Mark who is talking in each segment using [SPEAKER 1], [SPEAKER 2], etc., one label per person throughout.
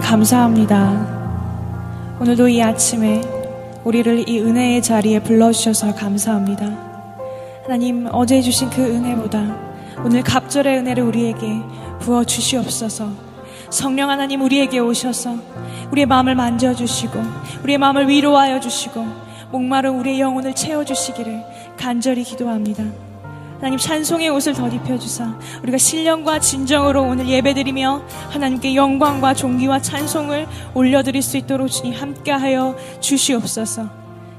[SPEAKER 1] 감사합니다. 오늘도 이 아침에 우리를 이 은혜의 자리에 불러주셔서 감사합니다. 하나님, 어제 주신 그 은혜보다 오늘 갑절의 은혜를 우리에게 부어주시옵소서. 성령 하나님, 우리에게 오셔서 우리의 마음을 만져주시고 우리의 마음을 위로하여 주시고 목마른 우리의 영혼을 채워주시기를 간절히 기도합니다. 하나님, 찬송의 옷을 덧입혀주사 우리가 신령과 진정으로 오늘 예배드리며 하나님께 영광과 존귀와 찬송을 올려드릴 수 있도록 주님 함께하여 주시옵소서.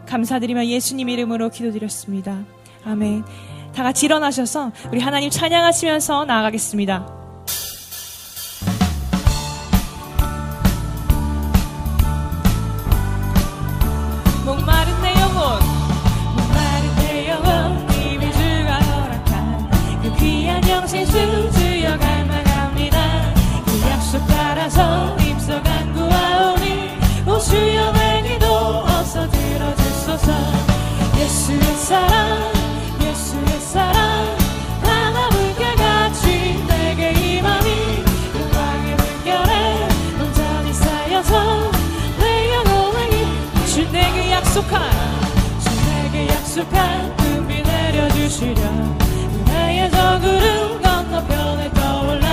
[SPEAKER 1] 감사드리며 예수님 이름으로 기도드렸습니다. 아멘. 다 같이 일어나셔서 우리 하나님 찬양하시면서 나아가겠습니다. 목마른 내 영혼, 목마른 내 영혼, 이미 주가 허락한 그 귀한 영생 주여 갈망합니다. 그 약속 따라서 입서 간구하오니 오 주여 내 기도 어서 들어주소서. 예수의 사랑, 예수의 사랑, 바다 물결같이 내게 임하니 영광의 물결에 온전히 쌓여서 내 영혼에게 주 내게 약속한 은비 내려주시려 은혜의 저 구름 건너편에 떠올라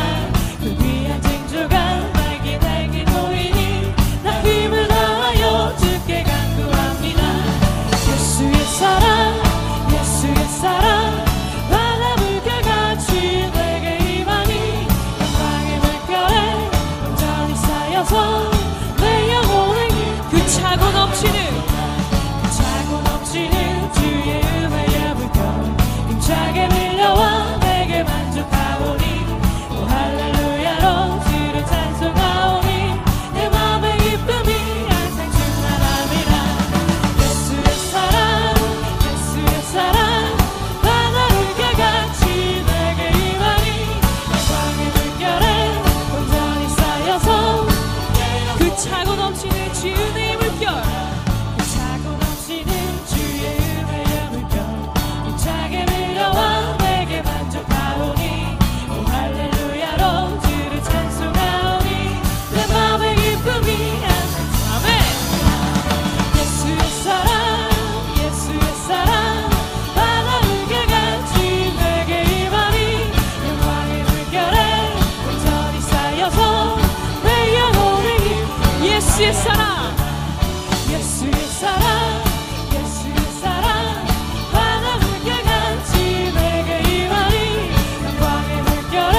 [SPEAKER 1] 그 귀한 징조가 날개 보이니 나 힘을 다하여 주께 간구합니다. 예수의 사랑, 예수의 사랑, 바다 물결같이 내게 임하니 영광의 물결에 온전히 쌓여서 내 영혼에게 그 차고 넘치는 주의 은혜의 물결 힘차게 밀려와 내게 만족하오니 오 할렐루야로 주를 찬송하오니 내 맘의 기쁨이 항상 충만함이라. 예수의 사랑, 예수의 사랑, 바다 물결같이 내게 임하니 영광의 물결에 온전히 쌓여서 그 차고 넘치는 주의 은혜의 물결, 그 차고 넘치는 주의 은혜의 물결 힘차게 밀려와 내게 만족하오니 오 할렐루야로 주를 찬송하오니 내 맘의 기쁨이 항상. 아멘. 예수의 사랑, 예수의 사랑, 바다 물결같이 내게 임하니 영광의 물결에 온전히 쌓여서 내 영혼의 힘. 예수의 사랑, 예수의 사랑, 예수의 사랑, 바다 물결같이 내게 임하니 영광의 물결에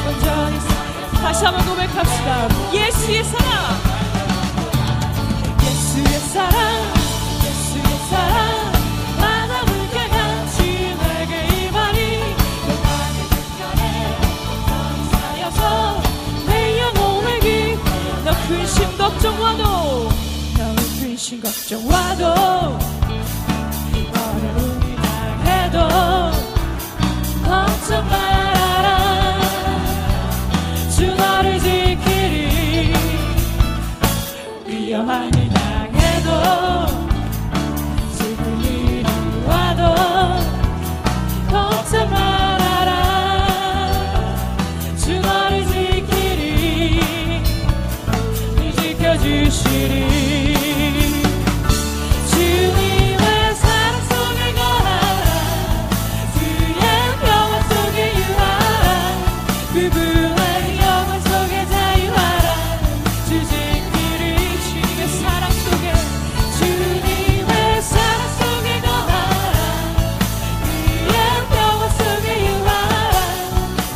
[SPEAKER 1] 온전히 쌓여서. 다시 한번 고백합시다. 예수의 사랑, 예수의 사랑, 예수의 사랑, 바다 물결같이 내게 임하니 영광의 물결에 온전히 쌓여서 내 영혼의 길. 너 근심 걱정 와도, 너 근심 걱정 와도 어려움이 당해도 걱정 말아라. 주 너를 지키리. 위험한 일 당해도 슬픈 일이 와도 걱정 말아라. 주 너를 지키리. 지켜주시리. 주님의 사랑 속에 거하라. 주의 평화 속에 유하라. 그분의 영원 속에 자유하라. 주 지키리. 주님의 사랑 속에, 주님의 사랑 속에 거하라. 주의 평화 속에 유하라.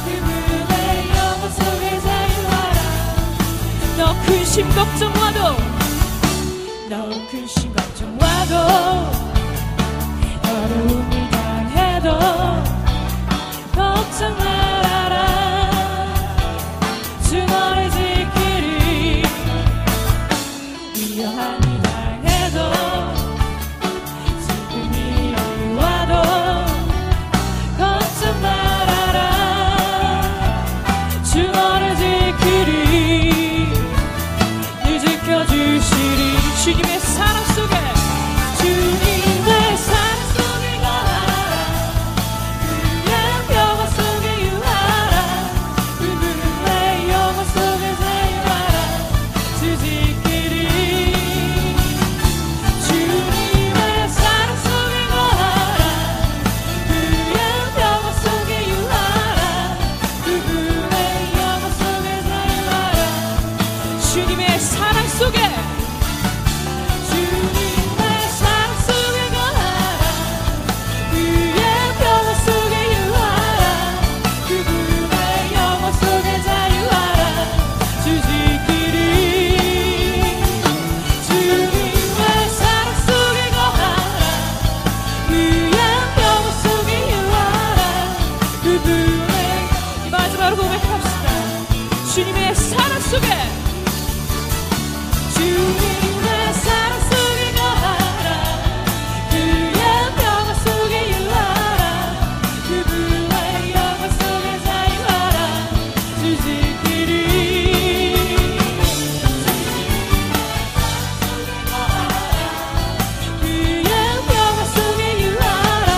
[SPEAKER 1] 그분의 영원 속에 자유하라. 너 근심 걱정 와도, 너 근심 걱정 와도 어려움이 당해도 걱정 말아라. 주 너를 지키리. 위험한 일 당해도 슬픈 일이 와도 걱정 말아라. 주 너를 지키리. 속에 주님의 사랑 속에 거하라 그의 평화 속에 유하라 그분의 영광 속에 자유하라 주님끼리 그의 평화 속에 유하라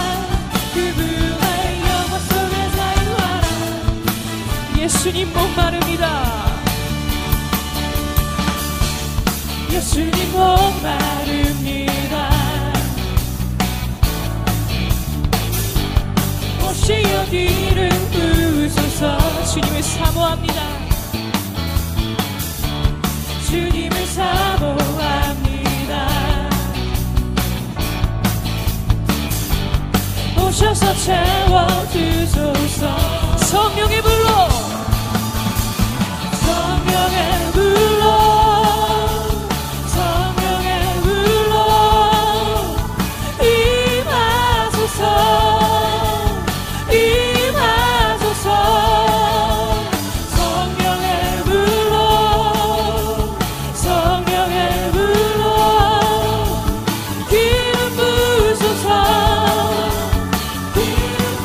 [SPEAKER 1] 그분의 영광 속에 자유하라 예수님 목마릅니다. 예수님 목마릅니다. 오시어 뒤를 부으소서. 주님을 사모합니다. 주님을 사모합니다. 오셔서 채워주소서. 성령의 불로 성령의 불로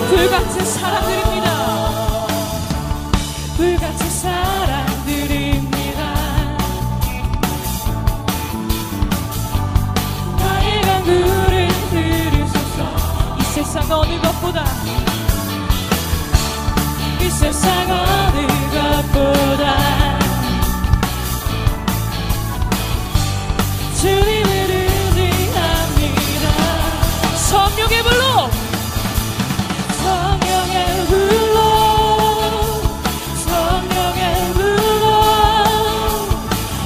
[SPEAKER 1] 불같은 사랑 드립니다. 불같은 사랑 드립니다. 나의 간구를 들으소서. 이 세상 어느 것보다 이 세상 어느 것보다 주님을 의지합니다. 성령의 불로 성령의 불로 성령의 불로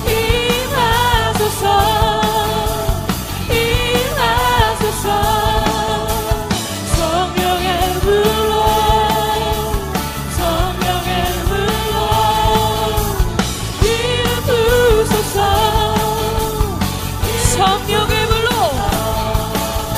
[SPEAKER 1] 임하소서 임하소서. 성령의 불로 성령의 불로 기름 부으소서. 성령의 불로 성령의 불로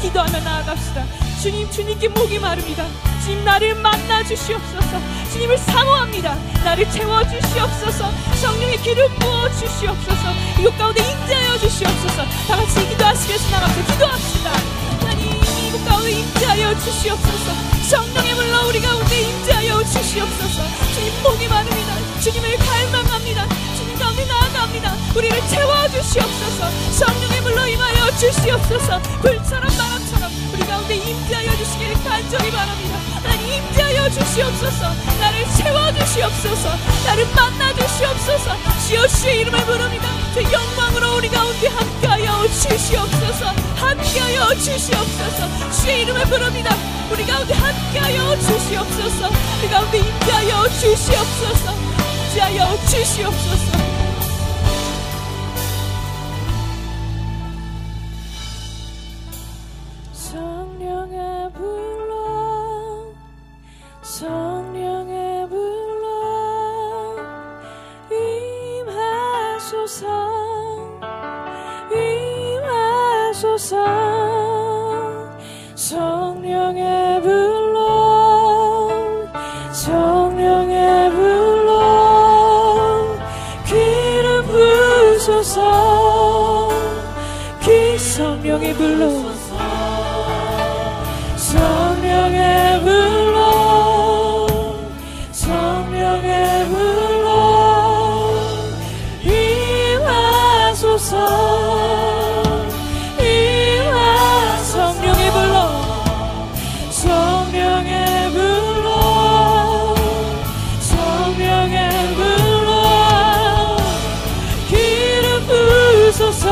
[SPEAKER 1] 기도하며 나아갑시다. 주님, 주님께 목이 마릅니다. 주님, 나를 만나 주시옵소서. 주님을 사모합니다. 나를 채워주시옵소서. 성령의 기름 부어 주시옵소서. 이곳 가운데 임재하여 주시옵소서. 다 같이 기도하시겠습니다. 나가서 기도합시다. 하나님, 이곳 가운데 임재하여 주시옵소서. 성령의 물로 우리 가운데 임재하여 주시옵소서. 주님, 목이 마릅니다. 주님을 갈망합니다. 주님 가운데 나아갑니다. 우리를 채워주시옵소서. 성령의 물로 임하여 주시옵소서. 불처럼 바람처럼 우리 가운데 임재하여 주시길 간절히 바랍니다. 하나님, 임재하여 주시옵소서. 나를 채워주시옵소서. 나를 만나주시옵소서. 주여, 주의 이름을 부릅니다. 주 영광으로 우리 가운데 함께하여 주시옵소서. 함께하여 주시옵소서. 주의 이름을 부릅니다. 우리 가운데 함께하여 주시옵소서. 우리 가운데 임재하여 주시옵소서. 임재하여 주시옵소서. 성령의 불로 성령의 불로 임하 부소서 성령의 불로 성령의 불로 기름 부소서 기 성령의 불로 성령의 불로 성령의 불로 임하소서 임하 성령의 불로 성령의 불로 성령의 불로 기름 부소서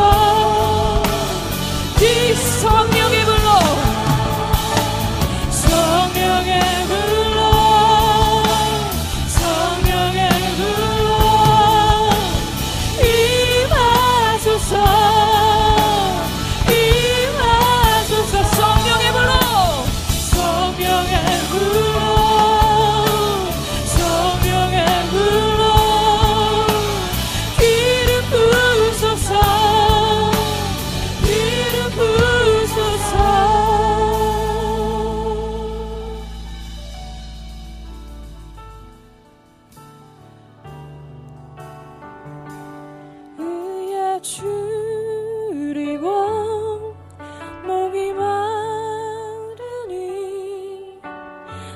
[SPEAKER 1] 이 성령의 불로 성령의 불로 성령의 불로 임하소서 임하소서 성령의 불로 성령의 불로 성령의 불로 기름 부소서 기름 부소서 의에 줄이고 목이 마르니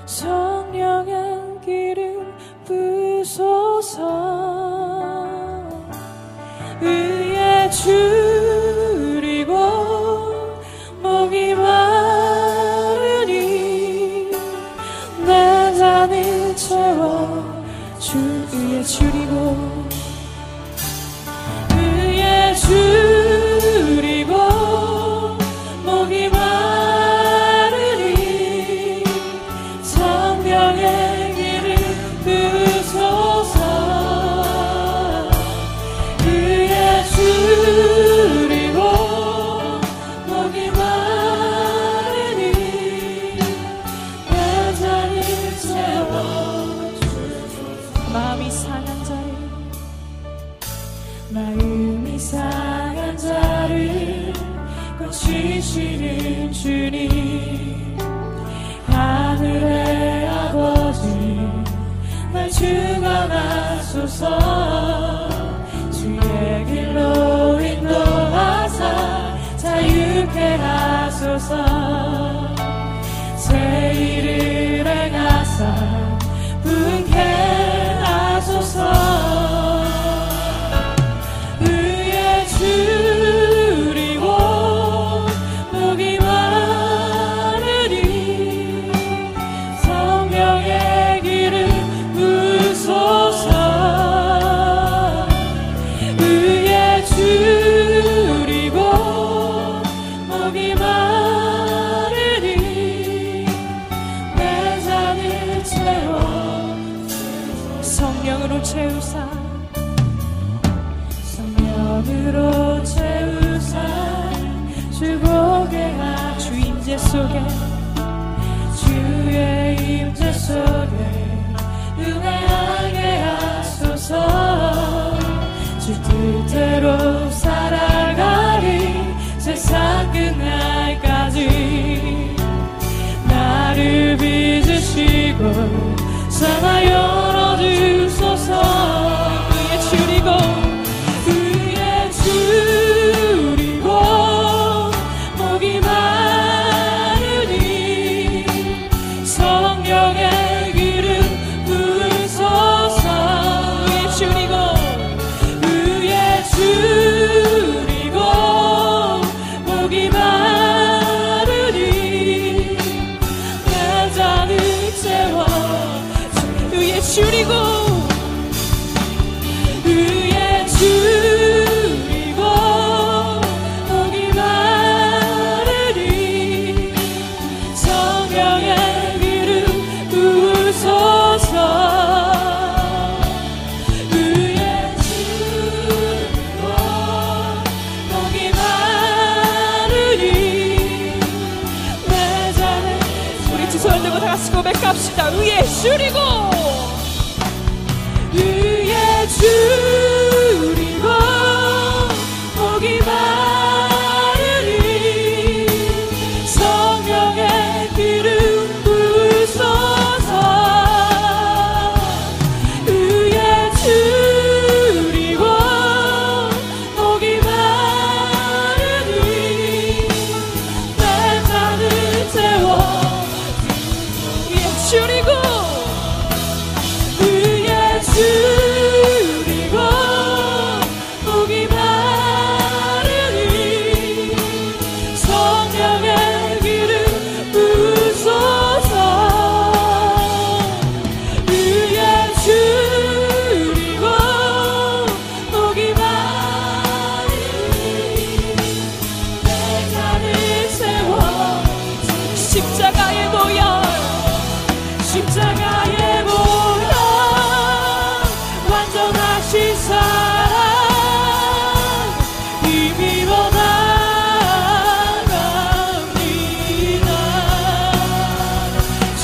[SPEAKER 1] 성령의 기름 부소서 의에 줄이고 목이 마르니 내 잔을 채워 주 의에 줄이고 의에 줄이고 목이 마르니 성령의 기름 부소서 의에 줄이고 목이 마르니 내 잔을 채워주소서 마음이 상한 자를 마음이 상한 자를 고치시는 주님 하늘의 아버지 날 주관하소서 주의 길로 인도하사 자유케 하소서 새 일을 행하사 분케 하소서 의에 줄이고 목이 마르니 성령의 기름 부소서 의에 줄이고 목이 마르니 내 잔을 채워 성령으로 채우사 성령으로 채우사 주복의 주 임재 속에 주의 임재 속에 은혜하게 하소서 주 뜻대로 살아가리 세상 끝날까지 나를 빚으시고 사나 열어주소서 의에 줄이고 의에 줄이고 목이 마르니 성령의 기름 부소서 의에 줄이고 의에 줄이고 목이 마르니 내 잔을 채워 의에 줄이고 의에 줄이고 목이 마르니 성령의 기름 부소서 의에 줄이고 목이 마르니 내 잔을 우리 두 손을 들고 다 같이 고백합시다 의에 줄이고 의에 줄이고 목이 마르니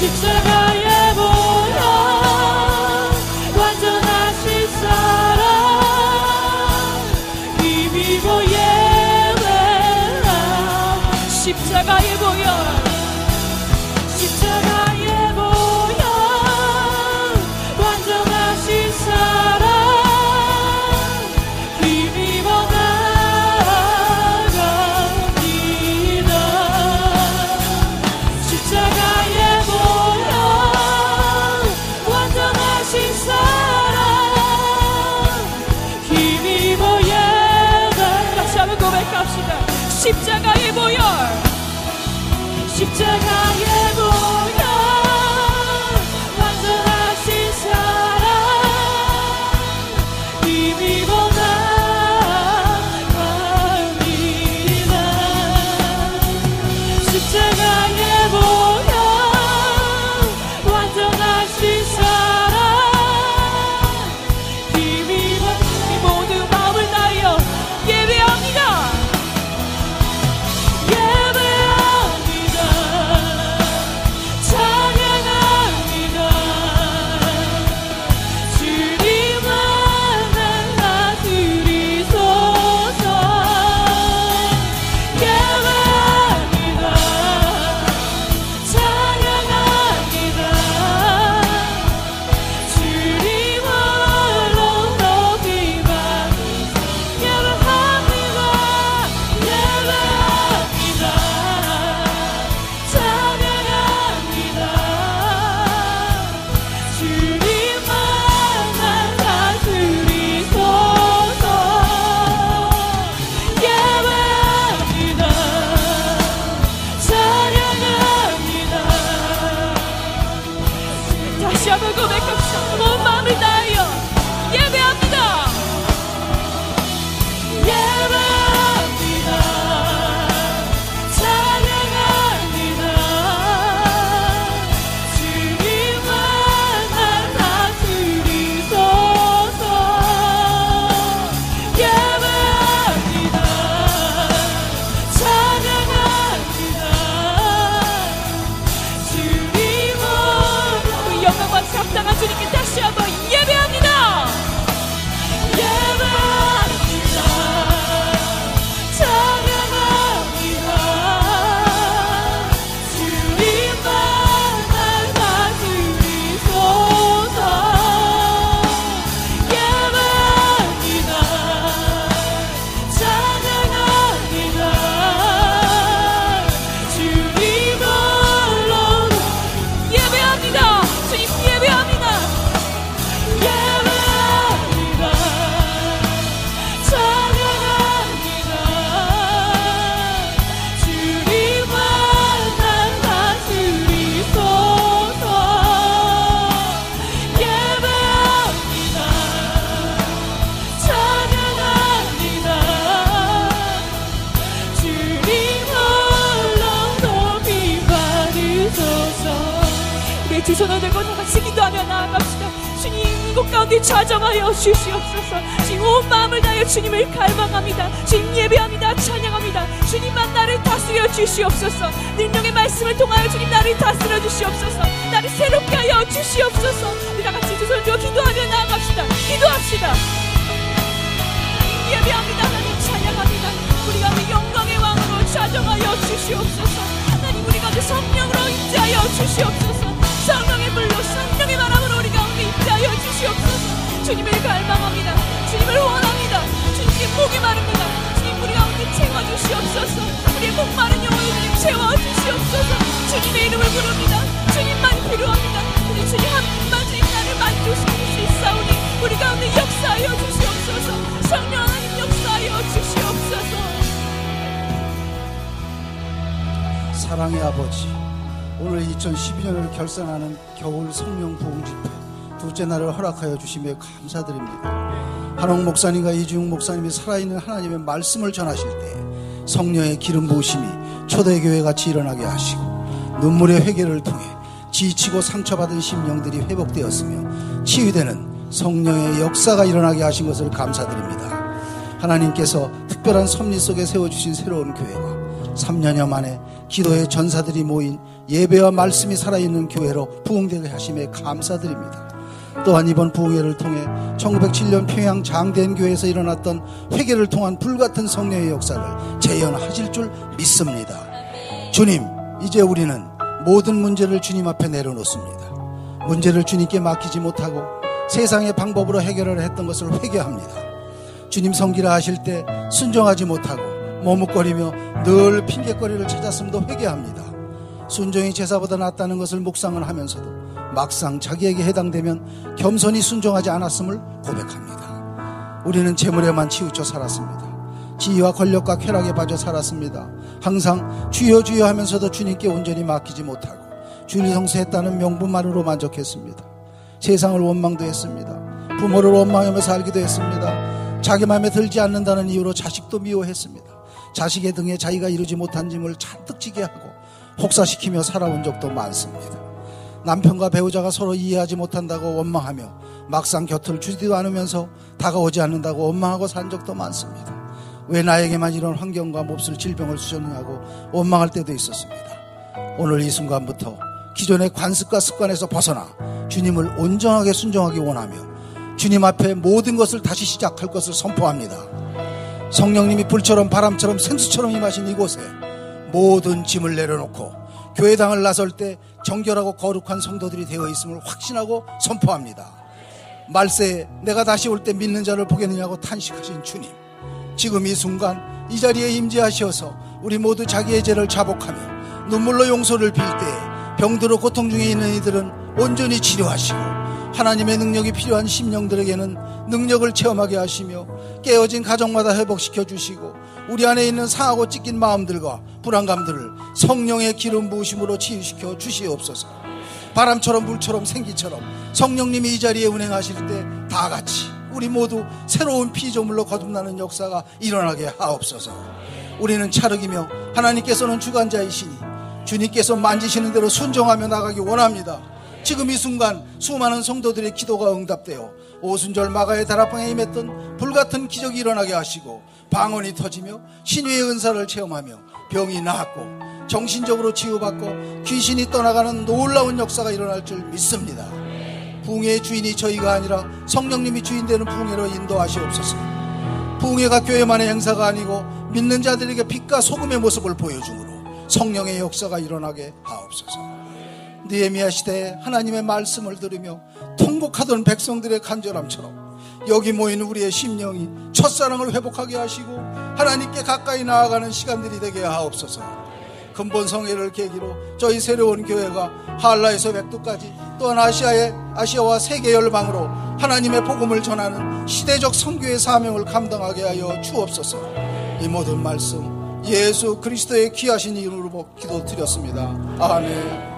[SPEAKER 1] 십자가의 보혈 완전하신 사랑 힘입어 예배라 십자가의 보혈 십자가의 보혈 완전하신 사랑 힘입어 나갑니다 십자가의 보혈 완전하신 사랑 힘입어 예배 다시 한번 고백합시다 십자가의 보혈 십자가의 보혈 완전하신 사랑 힘입어 나갑니다 십자가의 보혈 완전하신 사랑 힘입어 이 모든 마음을 다하여 예배합니다 예배합니다 찬양합니다 주님만 나드리소서 예배합니다 찬양합니다 주님 홀로 높이받으소 예배합니다 예배합니다 찬양합니다 주님만 나드리소서 예배합니다 찬양합니다 다시 한번 고백합시다 온 마음을 다하여 예배합니다 예배합니다 찬양합니다 주님만 나드리소서 예배합니다 찬양합니다 주님은 그 영광과 합당한 주님께 다시 한번 예배합니다 예배합니다 찬양합니다 주님만 나드리소서 예배합니다 찬양합니다 주님 홀로 예배합니다 주님 예배합니다 예배합니다 찬양합니다 주님만 나드리소서 예배합니다 찬양합니다 주님 홀로 높이받으소서 우리 두 손을 들고 다 같이 기도하며 나아갑시다 주님 이곳 가운데 좌정하여 주시옵소서 주님 온 마음을 다하여 주님을 갈망합니다 주님 예배합니다 찬양합니다 주님만 나를 다스려 주시옵소서 능력의 말씀을 통하여 주님 나를 다스려 주시옵소서 나를 새롭게 하여 주시옵소서 우리 다 같이 두 손을 들고 기도하며 나아갑시다 기도합시다 예배합니다 하나님 찬양합니다 우리 가운데 영광의 왕으로 좌정하여 주시옵소서 하나님 우리 가운데 성령으로 임재하여 주시옵소서 성령의 불로 성령의 바람으로 우리 가운데 임재하여 주시옵소서 주님을 갈망합니다 주님을 원합니다 주님께 목이 마릅니다 주님 우리 가운데 채워주시옵소서 우리의 목마른 영혼을 주님 채워주시옵소서 주님의 이름을 부릅니다 주님만이 필요합니다 우리 주님 한 분만 주님 나를 만족시킬 수 있사오니 우리 가운데 역사하여 주시옵소서 성령 하나님 역사하여 주시옵소서
[SPEAKER 2] 사랑의 아버지 오늘 2012년을 결산하는 겨울 성령 부흥 집회 둘째 날을 허락하여 주시며 감사드립니다. 한옥 목사님과 이주영 목사님이 살아있는 하나님의 말씀을 전하실 때 성령의 기름 부으심이 초대교회같이 일어나게 하시고 눈물의 회개를 통해 지치고 상처받은 심령들이 회복되었으며 치유되는 성령의 역사가 일어나게 하신 것을 감사드립니다. 하나님께서 특별한 섭리 속에 세워주신 새로운 교회가 3년여 만에 기도의 전사들이 모인 예배와 말씀이 살아있는 교회로 부흥되게 하심에 감사드립니다. 또한 이번 부흥회를 통해 1907년 평양 장대인교회에서 일어났던 회개를 통한 불같은 성령의 역사를 재현하실 줄 믿습니다. 주님, 이제 우리는 모든 문제를 주님 앞에 내려놓습니다. 문제를 주님께 맡기지 못하고 세상의 방법으로 해결을 했던 것을 회개합니다. 주님 섬기라 하실 때 순종하지 못하고 머뭇거리며 늘 핑계거리를 찾았음도 회개합니다. 순종이 제사보다 낫다는 것을 묵상을 하면서도 막상 자기에게 해당되면 겸손히 순종하지 않았음을 고백합니다. 우리는 재물에만 치우쳐 살았습니다. 지위와 권력과 쾌락에 빠져 살았습니다. 항상 주여 주여 하면서도 주님께 온전히 맡기지 못하고 주일성수했다는 명분만으로 만족했습니다. 세상을 원망도 했습니다. 부모를 원망하며 살기도 했습니다. 자기 마음에 들지 않는다는 이유로 자식도 미워했습니다. 자식의 등에 자기가 이루지 못한 짐을 잔뜩 지게 하고 혹사시키며 살아온 적도 많습니다. 남편과 배우자가 서로 이해하지 못한다고 원망하며 막상 곁을 주지도 않으면서 다가오지 않는다고 원망하고 산 적도 많습니다. 왜 나에게만 이런 환경과 몹쓸 질병을 주셨느냐고 원망할 때도 있었습니다. 오늘 이 순간부터 기존의 관습과 습관에서 벗어나 주님을 온전하게 순종하기 원하며 주님 앞에 모든 것을 다시 시작할 것을 선포합니다. 성령님이 불처럼 바람처럼 생수처럼 임하신 이곳에 모든 짐을 내려놓고 교회당을 나설 때 정결하고 거룩한 성도들이 되어 있음을 확신하고 선포합니다. 말세에 내가 다시 올 때 믿는 자를 보겠느냐고 탄식하신 주님, 지금 이 순간 이 자리에 임재하셔서 우리 모두 자기의 죄를 자복하며 눈물로 용서를 빌 때에 병들어 고통 중에 있는 이들은 온전히 치료하시고 하나님의 능력이 필요한 심령들에게는 능력을 체험하게 하시며 깨어진 가정마다 회복시켜 주시고 우리 안에 있는 상하고 찢긴 마음들과 불안감들을 성령의 기름 부으심으로 치유시켜 주시옵소서. 바람처럼 물처럼 생기처럼 성령님이 이 자리에 운행하실 때 다 같이 우리 모두 새로운 피조물로 거듭나는 역사가 일어나게 하옵소서. 우리는 찰흙이며 하나님께서는 주관자이시니 주님께서 만지시는 대로 순종하며 나가기 원합니다. 지금 이 순간 수많은 성도들의 기도가 응답되어 오순절 마가의 다락방에 임했던 불같은 기적이 일어나게 하시고 방언이 터지며 신유의 은사를 체험하며 병이 나았고 정신적으로 치유받고 귀신이 떠나가는 놀라운 역사가 일어날 줄 믿습니다. 부흥회의 주인이 저희가 아니라 성령님이 주인되는 부흥회로 인도하시옵소서. 부흥회가 교회만의 행사가 아니고 믿는 자들에게 빛과 소금의 모습을 보여주므로 성령의 역사가 일어나게 하옵소서. 느헤미야 시대에 하나님의 말씀을 들으며 통곡하던 백성들의 간절함처럼 여기 모인 우리의 심령이 첫사랑을 회복하게 하시고 하나님께 가까이 나아가는 시간들이 되게 하옵소서. 근본 성회를 계기로 저희 새로운 교회가 한라에서 백두까지 또한 아시아와 세계 열방으로 하나님의 복음을 전하는 시대적 선교의 사명을 감당하게 하여 주옵소서. 이 모든 말씀 예수 그리스도의 귀하신 이름으로 기도드렸습니다. 아멘.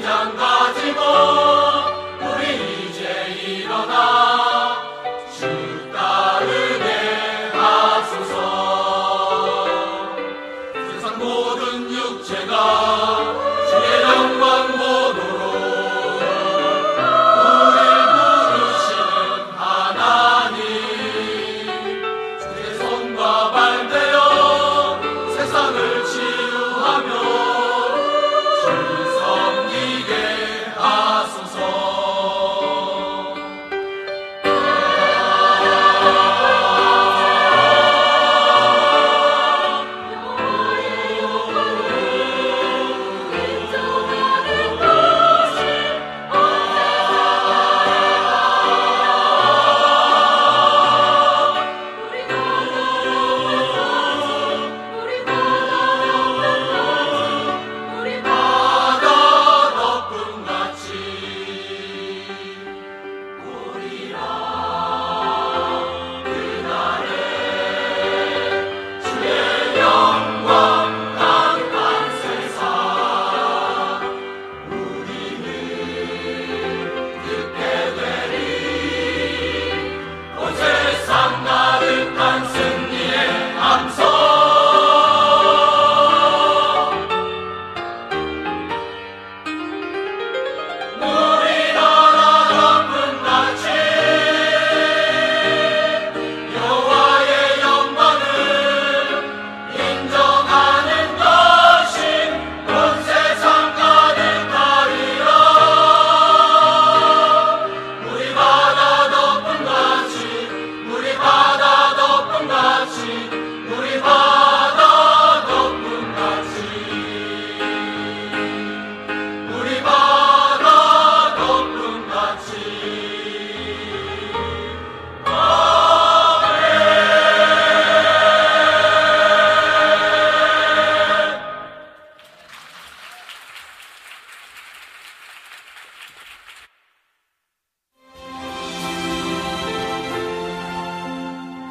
[SPEAKER 3] 심장 가지고 우리 이제 일어나 주 따르게 하소서. 세상 모든 육체가 주의 영광 보도록 우릴 부르시는 하나님, 주의 손과 발 되어 세상을 치유하며 주 섬기게 하소서.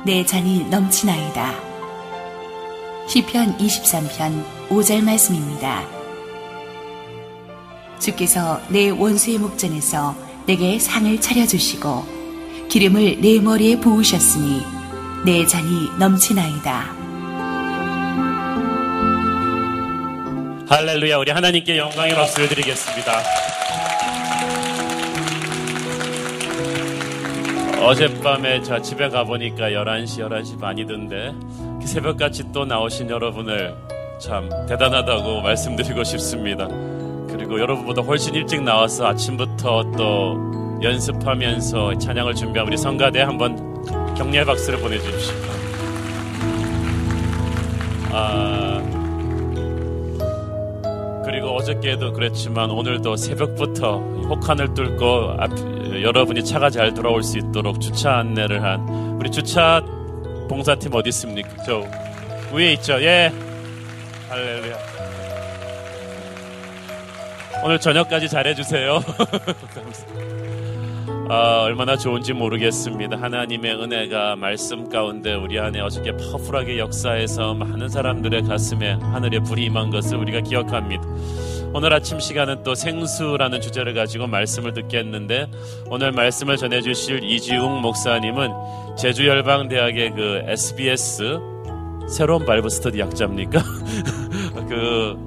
[SPEAKER 4] 내 잔이 넘치나이다. 시편 23편 5절 말씀입니다. 주께서 내 원수의 목전에서 내게 상을 차려주시고 기름을 내 머리에 부으셨으니 내 잔이 넘치나이다.
[SPEAKER 5] 할렐루야. 우리 하나님께 영광의 박수를 드리겠습니다. 어젯밤에 저 집에 가보니까 11시 반이던데 새벽같이 또 나오신 여러분을 참 대단하다고 말씀드리고 싶습니다. 그리고 여러분보다 훨씬 일찍 나와서 아침부터 또 연습하면서 찬양을 준비한 우리 성가대 한번 격려의 박수를 보내주십시오. 그리고 어저께도 그랬지만 오늘도 새벽부터 혹한을 뚫고 여러분이 차가 잘 돌아올 수 있도록 주차 안내를 한 우리 주차 봉사팀 어디 있습니까? 저 위에 있죠? 예. 할렐루야. 오늘 저녁까지 잘해주세요. 얼마나 좋은지 모르겠습니다. 하나님의 은혜가 말씀 가운데 우리 안에 어저께 파워풀하게 역사해서 많은 사람들의 가슴에 하늘의 불이 임한 것을 우리가 기억합니다. 오늘 아침 시간은 또 생수라는 주제를 가지고 말씀을 듣겠는데, 오늘 말씀을 전해주실 이지웅 목사님은 제주열방대학의 그 SBS 새로운 바이블 스터디 약자입니까? 그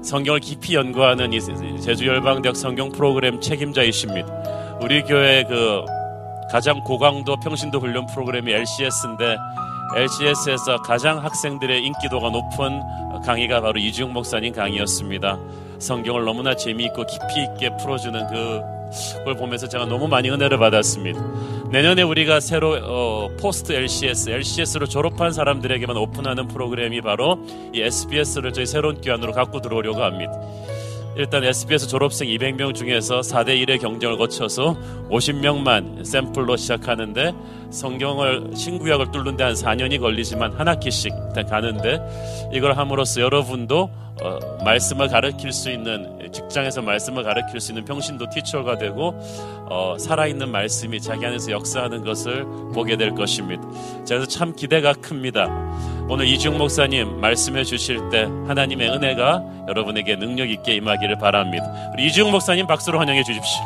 [SPEAKER 5] 성경을 깊이 연구하는 이 제주열방대학 성경 프로그램 책임자이십니다. 우리 교회 그 가장 고강도 평신도 훈련 프로그램이 LCS인데, LCS에서 가장 학생들의 인기도가 높은 강의가 바로 이지웅 목사님 강의였습니다. 성경을 너무나 재미있고 깊이 있게 풀어주는 그걸 보면서 제가 너무 많이 은혜를 받았습니다. 내년에 우리가 새로 포스트 LCS로 졸업한 사람들에게만 오픈하는 프로그램이 바로 이 SBS를 저희 새로운 기관으로 갖고 들어오려고 합니다. 일단 SBS 졸업생 200명 중에서 4대1의 경쟁을 거쳐서 50명만 샘플로 시작하는데, 성경을 신구약을 뚫는데 한 4년이 걸리지만 한 학기씩 일단 가는데, 이걸 함으로써 여러분도 말씀을 가르칠 수 있는, 직장에서 말씀을 가르칠 수 있는 평신도 티처가 되고 살아있는 말씀이 자기 안에서 역사하는 것을 보게 될 것입니다. 그래서 참 기대가 큽니다. 오늘 이중 목사님 말씀해 주실 때 하나님의 은혜가 여러분에게 능력 있게 임하기를 바랍니다. 우리 이중 목사님 박수로 환영해 주십시오.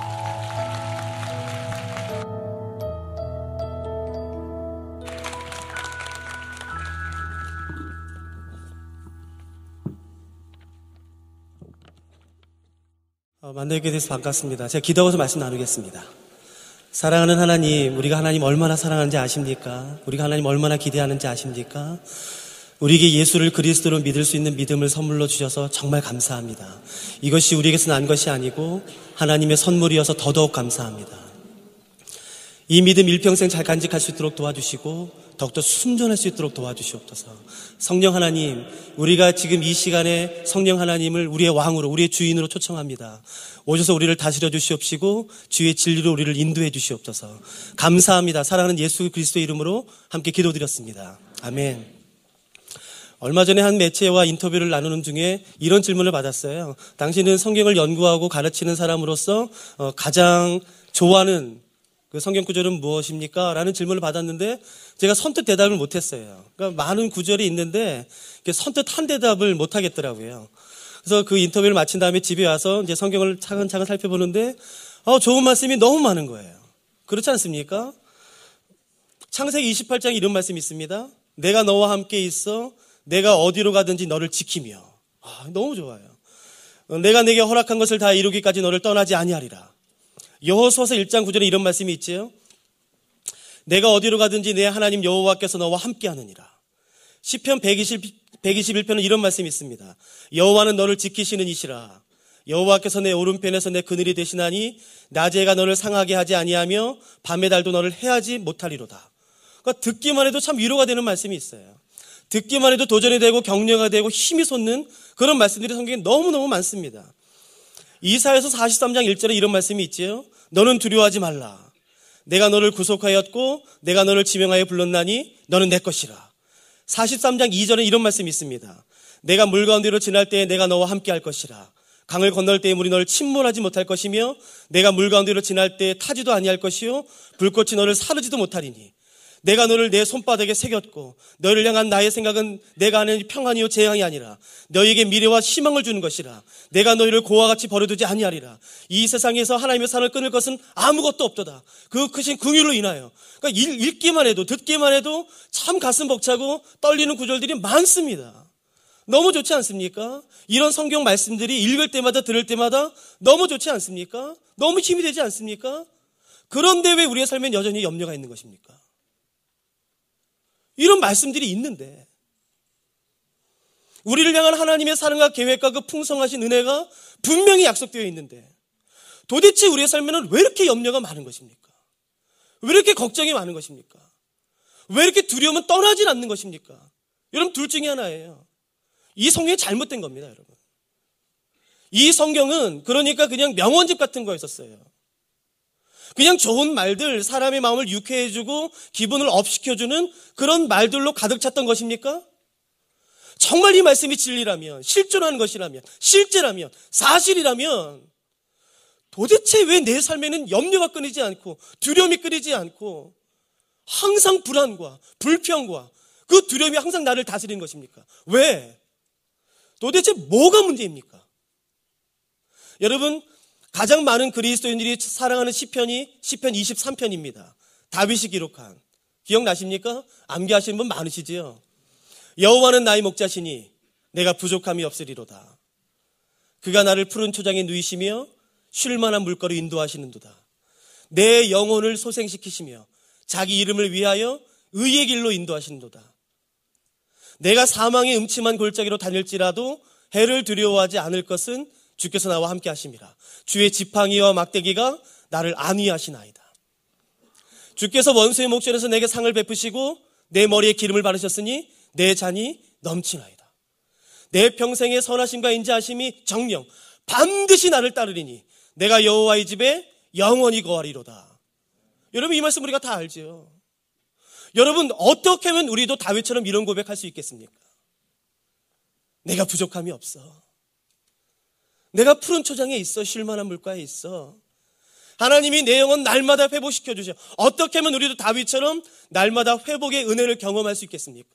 [SPEAKER 6] 만나뵙게 돼서 반갑습니다. 제가 기도하고서 말씀 나누겠습니다. 사랑하는 하나님, 우리가 하나님 얼마나 사랑하는지 아십니까? 우리가 하나님 얼마나 기대하는지 아십니까? 우리에게 예수를 그리스도로 믿을 수 있는 믿음을 선물로 주셔서 정말 감사합니다. 이것이 우리에게서 난 것이 아니고 하나님의 선물이어서 더더욱 감사합니다. 이 믿음 일평생 잘 간직할 수 있도록 도와주시고 더욱더 순전할 수 있도록 도와주시옵소서. 성령 하나님, 우리가 지금 이 시간에 성령 하나님을 우리의 왕으로, 우리의 주인으로 초청합니다. 오셔서 우리를 다스려 주시옵시고 주의 진리로 우리를 인도해 주시옵소서. 감사합니다. 사랑하는 예수 그리스도의 이름으로 함께 기도드렸습니다. 아멘. 얼마 전에 한 매체와 인터뷰를 나누는 중에 이런 질문을 받았어요. 당신은 성경을 연구하고 가르치는 사람으로서 가장 좋아하는 그 성경 구절은 무엇입니까? 라는 질문을 받았는데 제가 선뜻 대답을 못했어요. 그러니까 많은 구절이 있는데 선뜻 한 대답을 못하겠더라고요. 그래서 그 인터뷰를 마친 다음에 집에 와서 이제 성경을 차근차근 살펴보는데 좋은 말씀이 너무 많은 거예요. 그렇지 않습니까? 창세기 28장에 이런 말씀이 있습니다. 내가 너와 함께 있어 내가 어디로 가든지 너를 지키며. 너무 좋아요. 내가 내게 허락한 것을 다 이루기까지 너를 떠나지 아니하리라. 여호수아서 1장 9절에 이런 말씀이 있지요. 내가 어디로 가든지 내 하나님 여호와께서 너와 함께 하느니라. 시편 121편은 이런 말씀이 있습니다. 여호와는 너를 지키시는 이시라. 여호와께서 내 오른편에서 내 그늘이 되시나니 낮에가 너를 상하게 하지 아니하며 밤의 달도 너를 해하지 못하리로다. 그러니까 듣기만 해도 참 위로가 되는 말씀이 있어요. 듣기만 해도 도전이 되고 격려가 되고 힘이 솟는 그런 말씀들이 성경에 너무너무 많습니다. 이사야서 43장 1절에 이런 말씀이 있지요. 너는 두려워하지 말라. 내가 너를 구속하였고 내가 너를 지명하여 불렀나니 너는 내 것이라. 43장 2절에 이런 말씀이 있습니다. 내가 물 가운데로 지날 때에 내가 너와 함께 할 것이라. 강을 건널 때에 물이 너를 침몰하지 못할 것이며 내가 물 가운데로 지날 때에 타지도 아니할 것이요 불꽃이 너를 사르지도 못하리니 내가 너를 내 손바닥에 새겼고 너를 향한 나의 생각은 내가 하는 평안이요 재앙이 아니라 너에게 미래와 희망을 주는 것이라. 내가 너희를 고와 같이 버려두지 아니하리라. 이 세상에서 하나님의 산을 끊을 것은 아무것도 없도다. 그 크신 긍휼로 인하여. 그러니까 읽기만 해도 듣기만 해도 참 가슴 벅차고 떨리는 구절들이 많습니다. 너무 좋지 않습니까? 이런 성경 말씀들이 읽을 때마다 들을 때마다 너무 좋지 않습니까? 너무 힘이 되지 않습니까? 그런데 왜 우리의 삶엔 여전히 염려가 있는 것입니까? 이런 말씀들이 있는데 우리를 향한 하나님의 사랑과 계획과 그 풍성하신 은혜가 분명히 약속되어 있는데 도대체 우리의 삶에는 왜 이렇게 염려가 많은 것입니까? 왜 이렇게 걱정이 많은 것입니까? 왜 이렇게 두려움은 떠나질 않는 것입니까? 여러분, 둘 중에 하나예요. 이 성경이 잘못된 겁니다, 여러분. 이 성경은 그러니까 그냥 명언집 같은 거였었어요. 그냥 좋은 말들, 사람의 마음을 유쾌해주고 기분을 업시켜주는 그런 말들로 가득 찼던 것입니까? 정말 이 말씀이 진리라면, 실존하는 것이라면, 실제라면, 사실이라면 도대체 왜 내 삶에는 염려가 끊이지 않고 두려움이 끊이지 않고 항상 불안과 불평과 그 두려움이 항상 나를 다스리는 것입니까? 왜? 도대체 뭐가 문제입니까? 여러분, 가장 많은 그리스도인들이 사랑하는 시편이 시편 23편입니다. 다윗이 기록한. 기억나십니까? 암기하시는 분 많으시지요? 여호와는 나의 목자시니 내가 부족함이 없으리로다. 그가 나를 푸른 초장에 누이시며 쉴 만한 물가로 인도하시는도다. 내 영혼을 소생시키시며 자기 이름을 위하여 의의 길로 인도하시는도다. 내가 사망의 음침한 골짜기로 다닐지라도 해를 두려워하지 않을 것은 주께서 나와 함께 하심이라. 주의 지팡이와 막대기가 나를 안위하시나이다. 주께서 원수의 목전에서 내게 상을 베푸시고 내 머리에 기름을 바르셨으니 내 잔이 넘치나이다. 내 평생의 선하심과 인자하심이 정령 반드시 나를 따르리니 내가 여호와의 집에 영원히 거하리로다. 여러분, 이 말씀 우리가 다 알죠. 여러분, 어떻게 하면 우리도 다윗처럼 이런 고백할 수 있겠습니까? 내가 부족함이 없어. 내가 푸른 초장에 있어. 쉴 만한 물가에 있어. 하나님이 내 영혼 날마다 회복시켜 주셔. 어떻게 하면 우리도 다윗처럼 날마다 회복의 은혜를 경험할 수 있겠습니까?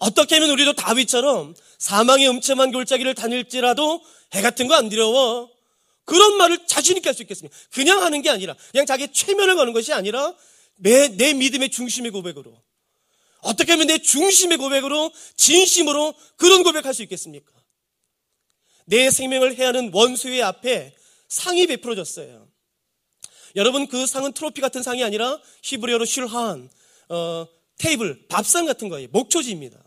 [SPEAKER 6] 어떻게 하면 우리도 다윗처럼 사망의 음침한 골짜기를 다닐지라도 해 같은 거 안 두려워. 그런 말을 자신 있게 할 수 있겠습니까? 그냥 하는 게 아니라, 그냥 자기의 최면을 거는 것이 아니라 내 믿음의 중심의 고백으로, 어떻게 하면 내 중심의 고백으로, 진심으로 그런 고백할 수 있겠습니까? 내 생명을 해하는 원수의 앞에 상이 베풀어졌어요. 여러분, 그 상은 트로피 같은 상이 아니라 히브리어로 슐한, 테이블, 밥상 같은 거예요. 목초지입니다.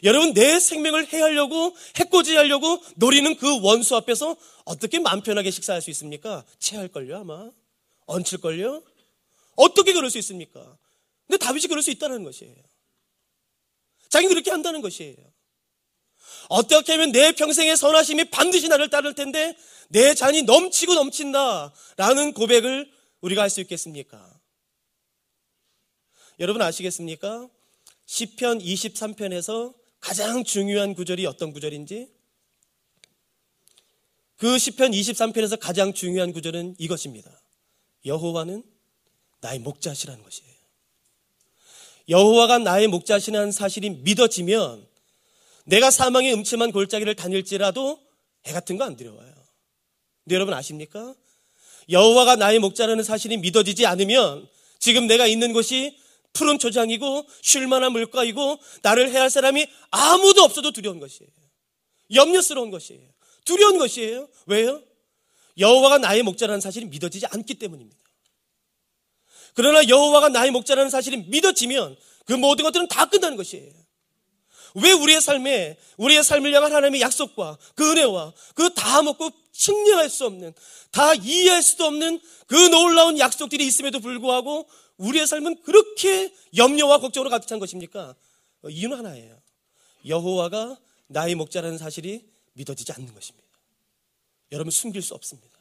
[SPEAKER 6] 여러분, 내 생명을 해하려고, 해코지하려고 노리는 그 원수 앞에서 어떻게 마음 편하게 식사할 수 있습니까? 체할걸요, 아마. 얹힐걸요? 어떻게 그럴 수 있습니까? 근데 다윗이 그럴 수 있다는 것이에요. 자기는 그렇게 한다는 것이에요. 어떻게 하면 내 평생의 선하심이 반드시 나를 따를 텐데 내 잔이 넘치고 넘친다라는 고백을 우리가 할 수 있겠습니까? 여러분 아시겠습니까? 시편 23편에서 가장 중요한 구절이 어떤 구절인지? 그 시편 23편에서 가장 중요한 구절은 이것입니다. 여호와는 나의 목자시라는 것이에요. 여호와가 나의 목자시라는 사실이 믿어지면 내가 사망의 음침한 골짜기를 다닐지라도 해 같은 거 안 두려워요. 근데 여러분 아십니까? 여호와가 나의 목자라는 사실이 믿어지지 않으면 지금 내가 있는 곳이 푸른 초장이고 쉴만한 물가이고 나를 해할 사람이 아무도 없어도 두려운 것이에요. 염려스러운 것이에요. 두려운 것이에요. 왜요? 여호와가 나의 목자라는 사실이 믿어지지 않기 때문입니다. 그러나 여호와가 나의 목자라는 사실이 믿어지면 그 모든 것들은 다 끝나는 것이에요. 왜 우리의 삶을 향한 하나님의 약속과 그 은혜와 그 다 먹고 측량할 수 없는, 다 이해할 수도 없는 그 놀라운 약속들이 있음에도 불구하고 우리의 삶은 그렇게 염려와 걱정으로 가득 찬 것입니까? 이유는 하나예요. 여호와가 나의 목자라는 사실이 믿어지지 않는 것입니다. 여러분, 숨길 수 없습니다.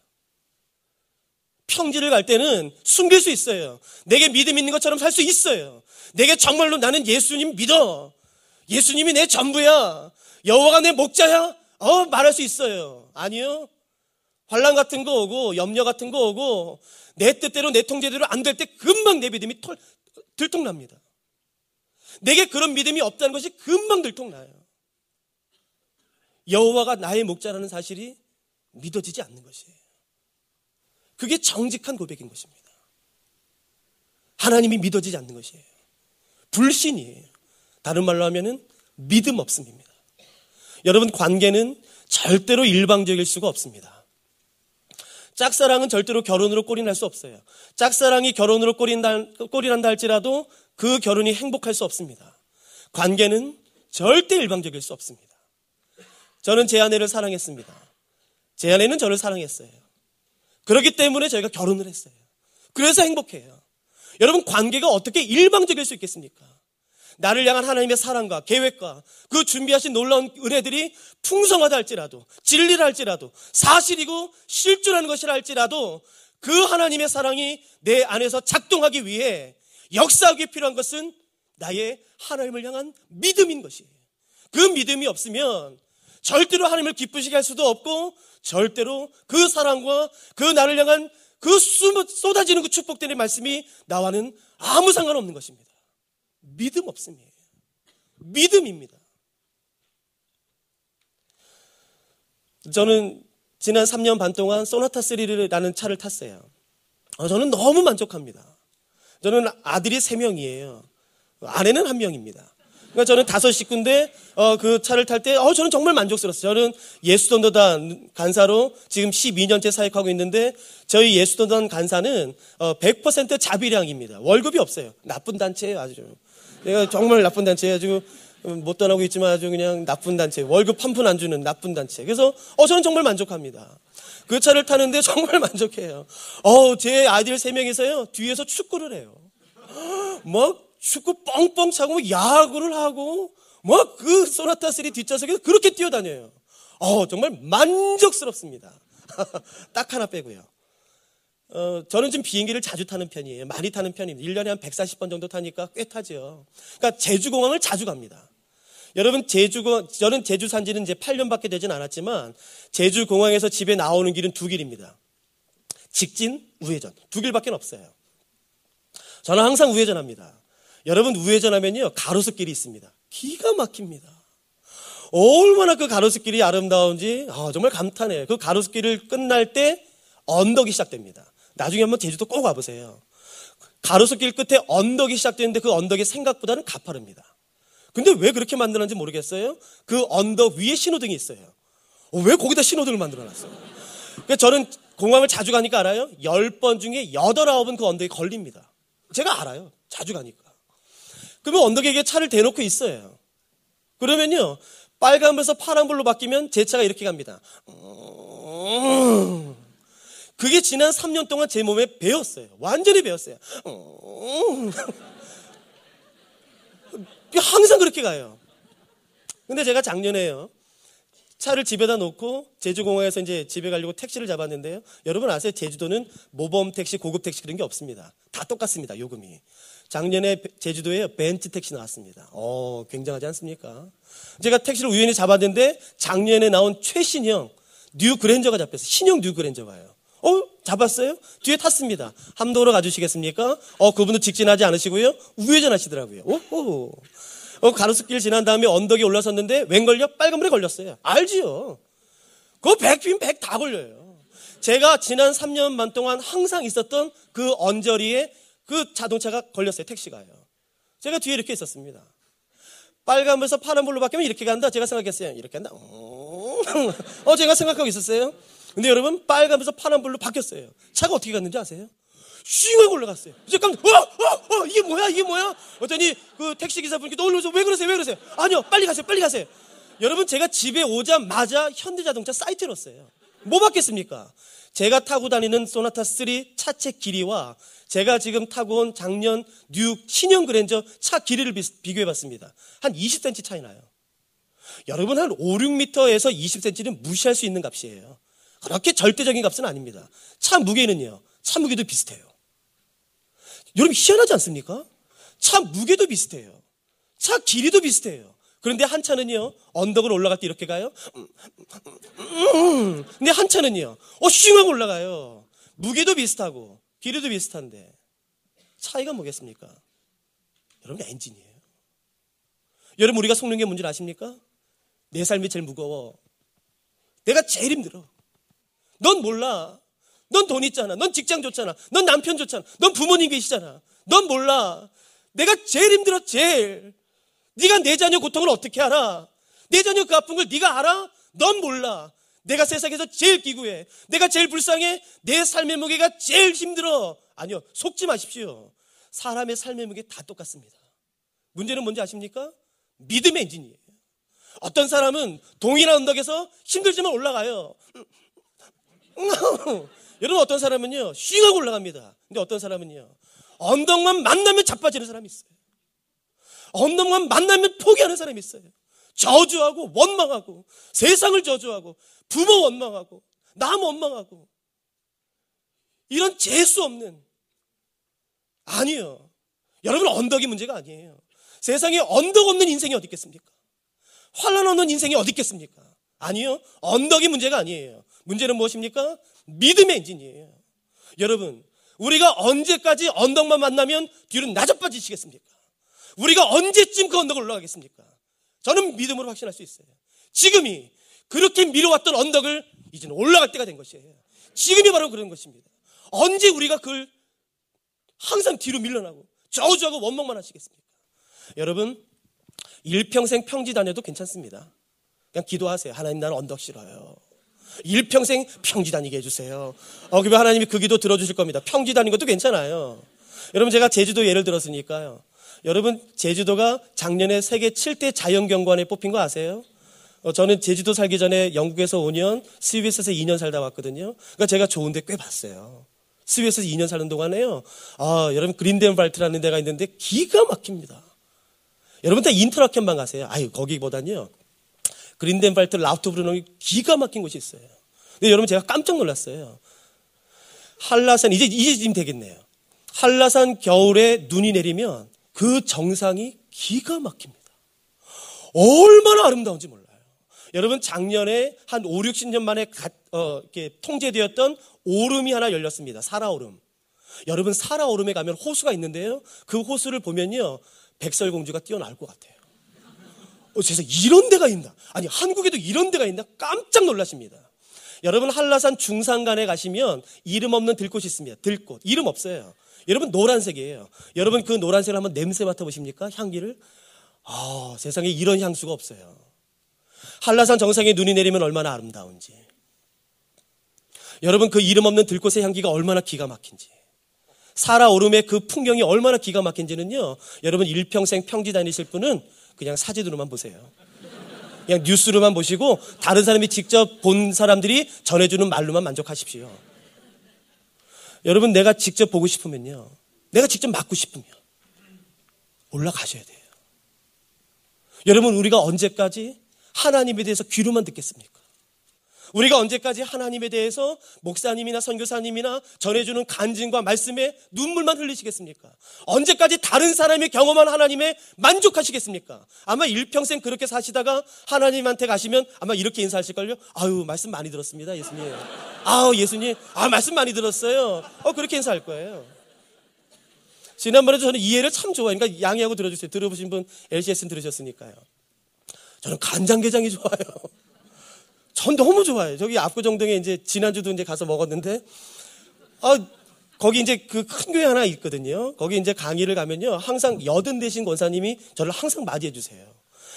[SPEAKER 6] 평지를 갈 때는 숨길 수 있어요. 내게 믿음 있는 것처럼 살 수 있어요. 내게 정말로 나는 예수님 믿어, 예수님이 내 전부야, 여호와가 내 목자야, 말할 수 있어요. 아니요. 환난 같은 거 오고 염려 같은 거 오고 내 뜻대로 내 통제대로 안 될 때 금방 내 믿음이 들통납니다. 내게 그런 믿음이 없다는 것이 금방 들통나요. 여호와가 나의 목자라는 사실이 믿어지지 않는 것이에요. 그게 정직한 고백인 것입니다. 하나님이 믿어지지 않는 것이에요. 불신이에요. 다른 말로 하면은 믿음 없음입니다. 여러분, 관계는 절대로 일방적일 수가 없습니다. 짝사랑은 절대로 결혼으로 꼴이 수 없어요. 짝사랑이 결혼으로 꼴이 난다 할지라도 그 결혼이 행복할 수 없습니다. 관계는 절대 일방적일 수 없습니다. 저는 제 아내를 사랑했습니다. 제 아내는 저를 사랑했어요. 그렇기 때문에 저희가 결혼을 했어요. 그래서 행복해요. 여러분, 관계가 어떻게 일방적일 수 있겠습니까? 나를 향한 하나님의 사랑과 계획과 그 준비하신 놀라운 은혜들이 풍성하다 할지라도, 진리라 할지라도, 사실이고 실존하는 것이라 할지라도 그 하나님의 사랑이 내 안에서 작동하기 위해 역사하기 필요한 것은 나의 하나님을 향한 믿음인 것이에요. 그 믿음이 없으면 절대로 하나님을 기쁘시게 할 수도 없고 절대로 그 사랑과 그 나를 향한 그 쏟아지는 그 축복들의 말씀이 나와는 아무 상관없는 것입니다. 믿음 없음이에요. 믿음입니다. 저는 지난 3년 반 동안 소나타 3라는 차를 탔어요. 저는 너무 만족합니다. 저는 아들이 3명이에요. 아내는 1명입니다. 그러니까 저는 5식구인데 그 차를 탈 때 저는 정말 만족스러웠어요. 저는 예수전도단 간사로 지금 12년째 사역하고 있는데 저희 예수전도단 간사는 100% 자비량입니다. 월급이 없어요. 나쁜 단체예요. 아주. 내가 정말 나쁜 단체예요. 아주 못 떠나고 있지만 아주 그냥 나쁜 단체. 월급 한 푼 안 주는 나쁜 단체. 그래서 저는 정말 만족합니다. 그 차를 타는데 정말 만족해요. 제 아이들 3명이서요. 뒤에서 축구를 해요. 축구 뻥뻥 차고 야구를 하고 그 소나타 3 뒷좌석에서 그렇게 뛰어다녀요. 정말 만족스럽습니다. 딱 하나 빼고요. 저는 좀 비행기를 자주 타는 편이에요. 많이 타는 편입니다. 1년에 한 140번 정도 타니까 꽤 타죠. 그러니까 제주공항을 자주 갑니다. 여러분, 저는 제주 산 지는 이제 8년밖에 되진 않았지만 제주공항에서 집에 나오는 길은 2길입니다. 직진, 우회전. 2길밖에 없어요. 저는 항상 우회전합니다. 여러분, 우회전하면요 가로수길이 있습니다. 기가 막힙니다. 얼마나 그 가로수길이 아름다운지 정말 감탄해요. 그 가로수길을 끝날 때 언덕이 시작됩니다. 나중에 한번 제주도 꼭 와보세요. 가로수길 끝에 언덕이 시작되는데 그 언덕이 생각보다는 가파릅니다. 근데 왜 그렇게 만들었는지 모르겠어요. 그 언덕 위에 신호등이 있어요. 왜 거기다 신호등을 만들어놨어요? 그러니까 저는 공항을 자주 가니까 알아요. 10번 중에 8, 9은 그 언덕에 걸립니다. 제가 알아요. 자주 가니까. 그러면 언덕에 차를 대놓고 있어요. 그러면요, 빨간불에서 파란불로 바뀌면 제 차가 이렇게 갑니다. 그게 지난 3년 동안 제 몸에 배었어요. 완전히 배었어요. 항상 그렇게 가요. 근데 제가 작년에요, 차를 집에다 놓고 제주공항에서 이제 집에 가려고 택시를 잡았는데요. 여러분 아세요? 제주도는 모범 택시, 고급 택시 그런 게 없습니다. 다 똑같습니다. 요금이. 작년에 제주도에 벤츠 택시 나왔습니다. 굉장하지 않습니까? 제가 택시를 우연히 잡았는데 작년에 나온 최신형 뉴 그랜저가 잡혔어요. 신형 뉴 그랜저가요. 잡았어요? 뒤에 탔습니다. 함도로 가주시겠습니까? 그분도 직진하지 않으시고요. 우회전하시더라고요. 가로수길 지난 다음에 언덕에 올라섰는데 웬걸요? 빨간불에 걸렸어요. 알지요? 그거 100핀 100 다 걸려요. 제가 지난 3년 반 동안 항상 있었던 그 언저리에 그 자동차가 걸렸어요. 택시가요. 제가 뒤에 이렇게 있었습니다. 빨간불에서 파란불로 바뀌면 이렇게 간다. 제가 생각했어요. 이렇게 간다. 제가 생각하고 있었어요. 근데 여러분, 빨간불에서 파란불로 바뀌었어요. 차가 어떻게 갔는지 아세요? 슝 올라갔어요. 잠깐, 이게 뭐야? 어쩌니 그 택시기사분께 놀라서 왜 그러세요? 아니요, 빨리 가세요. 여러분, 제가 집에 오자마자 현대자동차 사이트에 넣었어요. 뭐 받겠습니까? 제가 타고 다니는 소나타 3 차체 길이와 제가 지금 타고 온 작년 뉴 신형 그랜저 차 길이를 비교해봤습니다. 한 20cm 차이 나요. 여러분, 한 5, 6m에서 20cm는 무시할 수 있는 값이에요. 그렇게 절대적인 값은 아닙니다. 차 무게는요, 차 무게도 비슷해요. 여러분, 희한하지 않습니까? 차 무게도 비슷해요. 차 길이도 비슷해요. 그런데 한 차는요, 언덕을 올라갈 때 이렇게 가요. 근데 한 차는요, 슝하고 올라가요. 무게도 비슷하고 길이도 비슷한데 차이가 뭐겠습니까? 여러분, 엔진이에요. 여러분, 우리가 속는 게 뭔지 아십니까? 내 삶이 제일 무거워. 내가 제일 힘들어. 넌 몰라. 넌 돈 있잖아. 넌 직장 좋잖아. 넌 남편 좋잖아. 넌 부모님 계시잖아. 넌 몰라. 내가 제일 힘들어, 제일. 네가 내 자녀 고통을 어떻게 알아? 내 자녀 그 아픈 걸 네가 알아? 넌 몰라. 내가 세상에서 제일 기구해. 내가 제일 불쌍해. 내 삶의 무게가 제일 힘들어. 아니요, 속지 마십시오. 사람의 삶의 무게 다 똑같습니다. 문제는 뭔지 아십니까? 믿음의 엔진이에요. 어떤 사람은 동일한 언덕에서 힘들지만 올라가요. 여러분, 어떤 사람은요, 쉬하고 올라갑니다. 근데 어떤 사람은요, 언덕만 만나면 자빠지는 사람이 있어요. 언덕만 만나면 포기하는 사람이 있어요. 저주하고 원망하고 세상을 저주하고 부모 원망하고 남 원망하고 이런 재수 없는, 아니에요. 여러분, 언덕이 문제가 아니에요. 세상에 언덕 없는 인생이 어디 있겠습니까? 환난 없는 인생이 어디 있겠습니까? 아니요, 언덕이 문제가 아니에요. 문제는 무엇입니까? 믿음의 엔진이에요. 여러분, 우리가 언제까지 언덕만 만나면 뒤로 나져빠지시겠습니까? 우리가 언제쯤 그 언덕을 올라가겠습니까? 저는 믿음으로 확신할 수 있어요. 지금이 그렇게 미뤄왔던 언덕을 이제는 올라갈 때가 된 것이에요. 지금이 바로 그런 것입니다. 언제 우리가 그걸 항상 뒤로 밀려나고 저주하고 원망만 하시겠습니까? 여러분, 일평생 평지 다녀도 괜찮습니다. 그냥 기도하세요. 하나님, 나는 언덕 싫어요. 일평생 평지 다니게 해주세요. 그러면 하나님이 그 기도 들어주실 겁니다. 평지 다니는 것도 괜찮아요. 여러분, 제가 제주도 예를 들었으니까요. 여러분, 제주도가 작년에 세계 7대 자연경관에 뽑힌 거 아세요? 저는 제주도 살기 전에 영국에서 5년, 스위스에서 2년 살다 왔거든요. 그러니까 제가 좋은 데 꽤 봤어요. 스위스에서 2년 사는 동안에요. 여러분, 그린덴발트라는 데가 있는데 기가 막힙니다. 여러분 다 인터라켄만 가세요. 거기보다는요, 그린덴발트 라우트브르노 기가 막힌 곳이 있어요. 근데 여러분, 제가 깜짝 놀랐어요. 한라산, 이제 지금 되겠네요. 한라산 겨울에 눈이 내리면 그 정상이 기가 막힙니다. 얼마나 아름다운지 몰라요. 여러분, 작년에 한 5, 60년 만에 이렇게 통제되었던 오름이 하나 열렸습니다. 사라오름. 여러분, 사라오름에 가면 호수가 있는데요, 그 호수를 보면요, 백설공주가 뛰어날 것 같아요. 세상에 이런 데가 있나? 아니, 한국에도 이런 데가 있나? 깜짝 놀라십니다. 여러분, 한라산 중산간에 가시면 이름 없는 들꽃이 있습니다. 들꽃. 이름 없어요. 여러분, 노란색이에요. 여러분, 그 노란색을 한번 냄새 맡아보십니까? 향기를? 세상에 이런 향수가 없어요. 한라산 정상에 눈이 내리면 얼마나 아름다운지. 여러분, 그 이름 없는 들꽃의 향기가 얼마나 기가 막힌지. 살아오름의 그 풍경이 얼마나 기가 막힌지는요, 여러분 일평생 평지 다니실 분은 그냥 사진으로만 보세요. 그냥 뉴스로만 보시고 다른 사람이 직접 본 사람들이 전해주는 말로만 만족하십시오. 여러분, 내가 직접 보고 싶으면요, 내가 직접 맡고 싶으면 올라가셔야 돼요. 여러분, 우리가 언제까지 하나님에 대해서 귀로만 듣겠습니까? 우리가 언제까지 하나님에 대해서 목사님이나 선교사님이나 전해주는 간증과 말씀에 눈물만 흘리시겠습니까? 언제까지 다른 사람이 경험한 하나님에 만족하시겠습니까? 아마 일평생 그렇게 사시다가 하나님한테 가시면 아마 이렇게 인사하실걸요? 아유, 말씀 많이 들었습니다, 예수님. 예수님, 말씀 많이 들었어요. 그렇게 인사할 거예요. 지난번에도 저는 이해를 참 좋아해요. 그러니까 양해하고 들어주세요. 들어보신 분 LCS는 들으셨으니까요. 저는 간장게장이 좋아요. 전 너무 좋아요. 저기 압구정동에 이제 지난주도 이제 가서 먹었는데, 거기 이제 그 큰 교회 하나 있거든요. 거기 이제 강의를 가면요, 항상 80 권사님이 저를 항상 맞이해 주세요.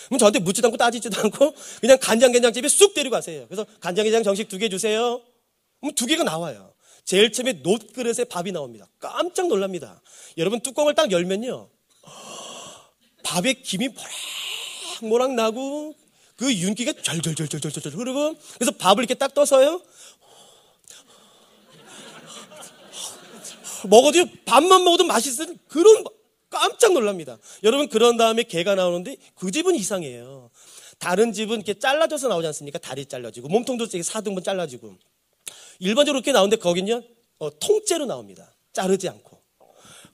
[SPEAKER 6] 그럼 저한테 묻지도 않고 따지지도 않고 그냥 간장게장집에 쑥 데리고 가세요. 그래서 간장게장 정식 2개 주세요. 그럼 2개가 나와요. 제일 처음에 놋그릇에 밥이 나옵니다. 깜짝 놀랍니다. 여러분, 뚜껑을 딱 열면요, 밥에 김이 모락모락 나고 그 윤기가 절절절절절절 흐르고, 그래서 밥을 이렇게 딱 떠서요, 먹어도 밥만 먹어도 맛있는 그런, 깜짝 놀랍니다. 여러분, 그런 다음에 게가 나오는데 그 집은 이상해요. 다른 집은 이렇게 잘라져서 나오지 않습니까? 다리 잘라지고 몸통도 이렇게 4등분 잘라지고. 일반적으로 이렇게 나오는데 거긴요, 통째로 나옵니다. 자르지 않고.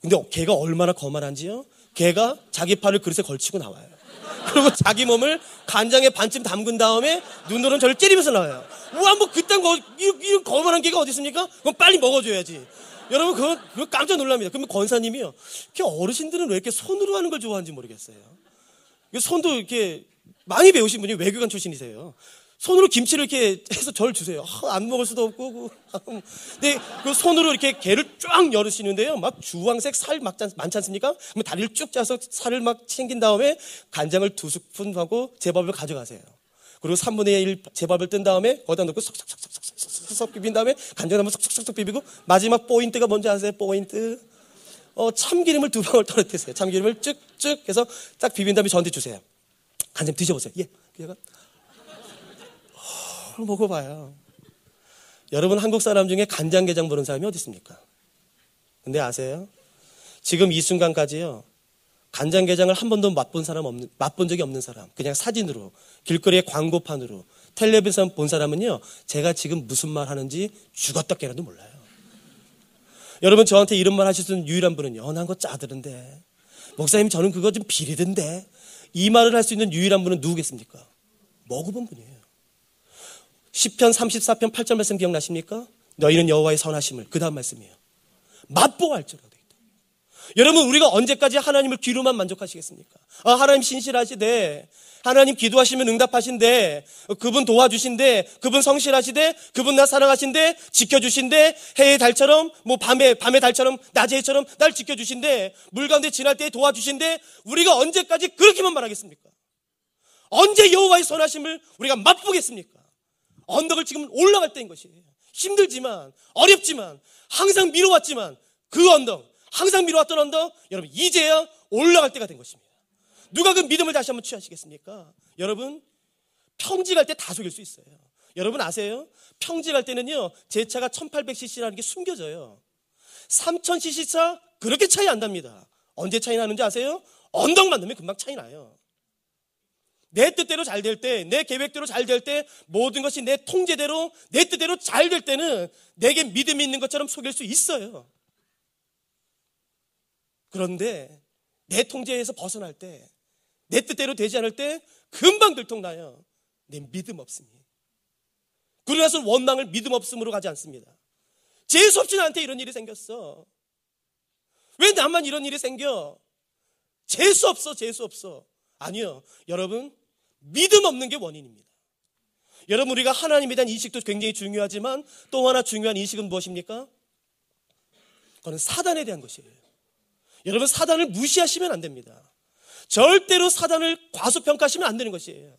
[SPEAKER 6] 근데 게가 얼마나 거만한지요? 게가 자기 팔을 그릇에 걸치고 나와요. 그리고 자기 몸을 간장에 반쯤 담근 다음에 눈으로는 저를 째리면서 나와요. 우와, 뭐 그딴 이런 거만한 게가 어디 있습니까? 그럼 빨리 먹어줘야지. 여러분, 그거 깜짝 놀랍니다. 그러면 권사님이요, 이렇게 어르신들은 왜 이렇게 손으로 하는 걸 좋아하는지 모르겠어요. 손도 이렇게 많이 배우신 분이 외교관 출신이세요. 손으로 김치를 이렇게 해서 저를 주세요. 안 먹을 수도 없고. 근데 그 손으로 이렇게 게를 쫙 열으시는데요, 막 주황색 살 많지 않습니까? 그러면 다리를 쭉 짜서 살을 막 챙긴 다음에 간장을 2스푼 하고 제밥을 가져가세요. 그리고 3분의 1 제밥을 뜬 다음에 거기다 넣고 쏙쏙쏙쏙쏙 비빈 다음에 간장 한번 쏙쏙쏙 비비고, 마지막 포인트가 뭔지 아세요? 포인트. 참기름을 2방울 떨어뜨리세요. 참기름을 쭉쭉 해서 딱 비빈 다음에 저한테 주세요. 간장 드셔보세요. 예. 제가 먹어봐요. 여러분, 한국 사람 중에 간장게장 보는 사람이 어디 있습니까? 근데 아세요? 지금 이 순간까지요, 간장게장을 한 번도 맛본 적이 없는 사람, 그냥 사진으로, 길거리의 광고판으로, 텔레비전 본 사람은요, 제가 지금 무슨 말 하는지 죽었다 깨라도 몰라요. 여러분, 저한테 이런 말 하실 수 있는 유일한 분은요, 난 그거 짜드는데, 목사님 저는 그거 좀 비리던데, 이 말을 할 수 있는 유일한 분은 누구겠습니까? 먹어본 분이에요. 시편 34편 8절 말씀 기억나십니까? 너희는 여호와의 선하심을, 그 다음 말씀이에요. 맛보아 알지어다. 여러분, 우리가 언제까지 하나님을 귀로만 만족하시겠습니까? 하나님 신실하시대, 하나님 기도하시면 응답하신대, 그분 도와주신대, 그분 성실하시대, 그분 나 사랑하신대, 지켜주신대, 해의 달처럼, 뭐 밤의 달처럼, 낮의 해처럼 날 지켜주신대, 물 가운데 지날 때 도와주신대. 우리가 언제까지 그렇게만 말하겠습니까? 언제 여호와의 선하심을 우리가 맛보겠습니까? 언덕을 지금 올라갈 때인 것이에요. 힘들지만, 어렵지만, 항상 미뤄왔지만 그 언덕, 항상 미뤄왔던 언덕, 여러분 이제야 올라갈 때가 된 것입니다. 누가 그 믿음을 다시 한번 취하시겠습니까? 여러분, 평지 갈 때 다 속일 수 있어요. 여러분 아세요? 평지 갈 때는요, 제 차가 1800cc라는 게 숨겨져요. 3000cc 차 그렇게 차이 안 납니다. 언제 차이 나는지 아세요? 언덕 만나면 금방 차이 나요. 내 뜻대로 잘 될 때, 내 계획대로 잘 될 때, 모든 것이 내 통제대로, 내 뜻대로 잘 될 때는 내게 믿음이 있는 것처럼 속일 수 있어요. 그런데 내 통제에서 벗어날 때, 내 뜻대로 되지 않을 때 금방 들통나요. 내 믿음 없으니. 그러고 나서 원망을 믿음 없음으로 가지 않습니다. 재수 없이 나한테 이런 일이 생겼어. 왜 나만 이런 일이 생겨? 재수 없어, 재수 없어. 아니요. 여러분, 믿음 없는 게 원인입니다. 여러분, 우리가 하나님에 대한 인식도 굉장히 중요하지만 또 하나 중요한 인식은 무엇입니까? 그건 사단에 대한 것이에요. 여러분, 사단을 무시하시면 안 됩니다. 절대로 사단을 과소평가하시면 안 되는 것이에요.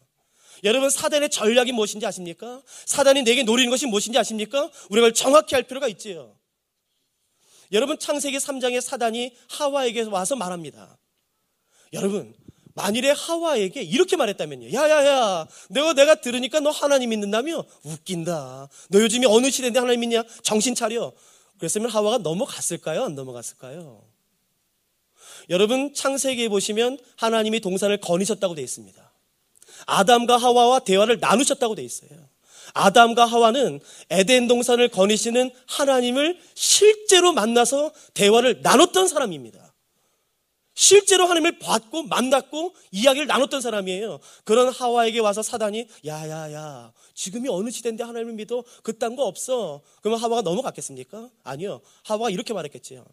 [SPEAKER 6] 여러분, 사단의 전략이 무엇인지 아십니까? 사단이 내게 노리는 것이 무엇인지 아십니까? 우리가 정확히 할 필요가 있지요. 여러분, 창세기 3장에 사단이 하와에게 와서 말합니다. 여러분, 만일에 하와에게 이렇게 말했다면요. 야야야, 내가 들으니까 너 하나님 믿는다며? 웃긴다. 너 요즘에 어느 시대인데 하나님 믿냐? 정신 차려. 그랬으면 하와가 넘어갔을까요? 안 넘어갔을까요? 여러분, 창세기에 보시면 하나님이 동산을 거니셨다고 되어 있습니다. 아담과 하와와 대화를 나누셨다고 되어 있어요. 아담과 하와는 에덴 동산을 거니시는 하나님을 실제로 만나서 대화를 나눴던 사람입니다. 실제로 하나님을 봤고 만났고 이야기를 나눴던 사람이에요. 그런 하와에게 와서 사단이 야야야, 지금이 어느 시대인데 하나님을 믿어? 그딴 거 없어. 그러면 하와가 넘어갔겠습니까? 아니요. 하와가 이렇게 말했겠지요.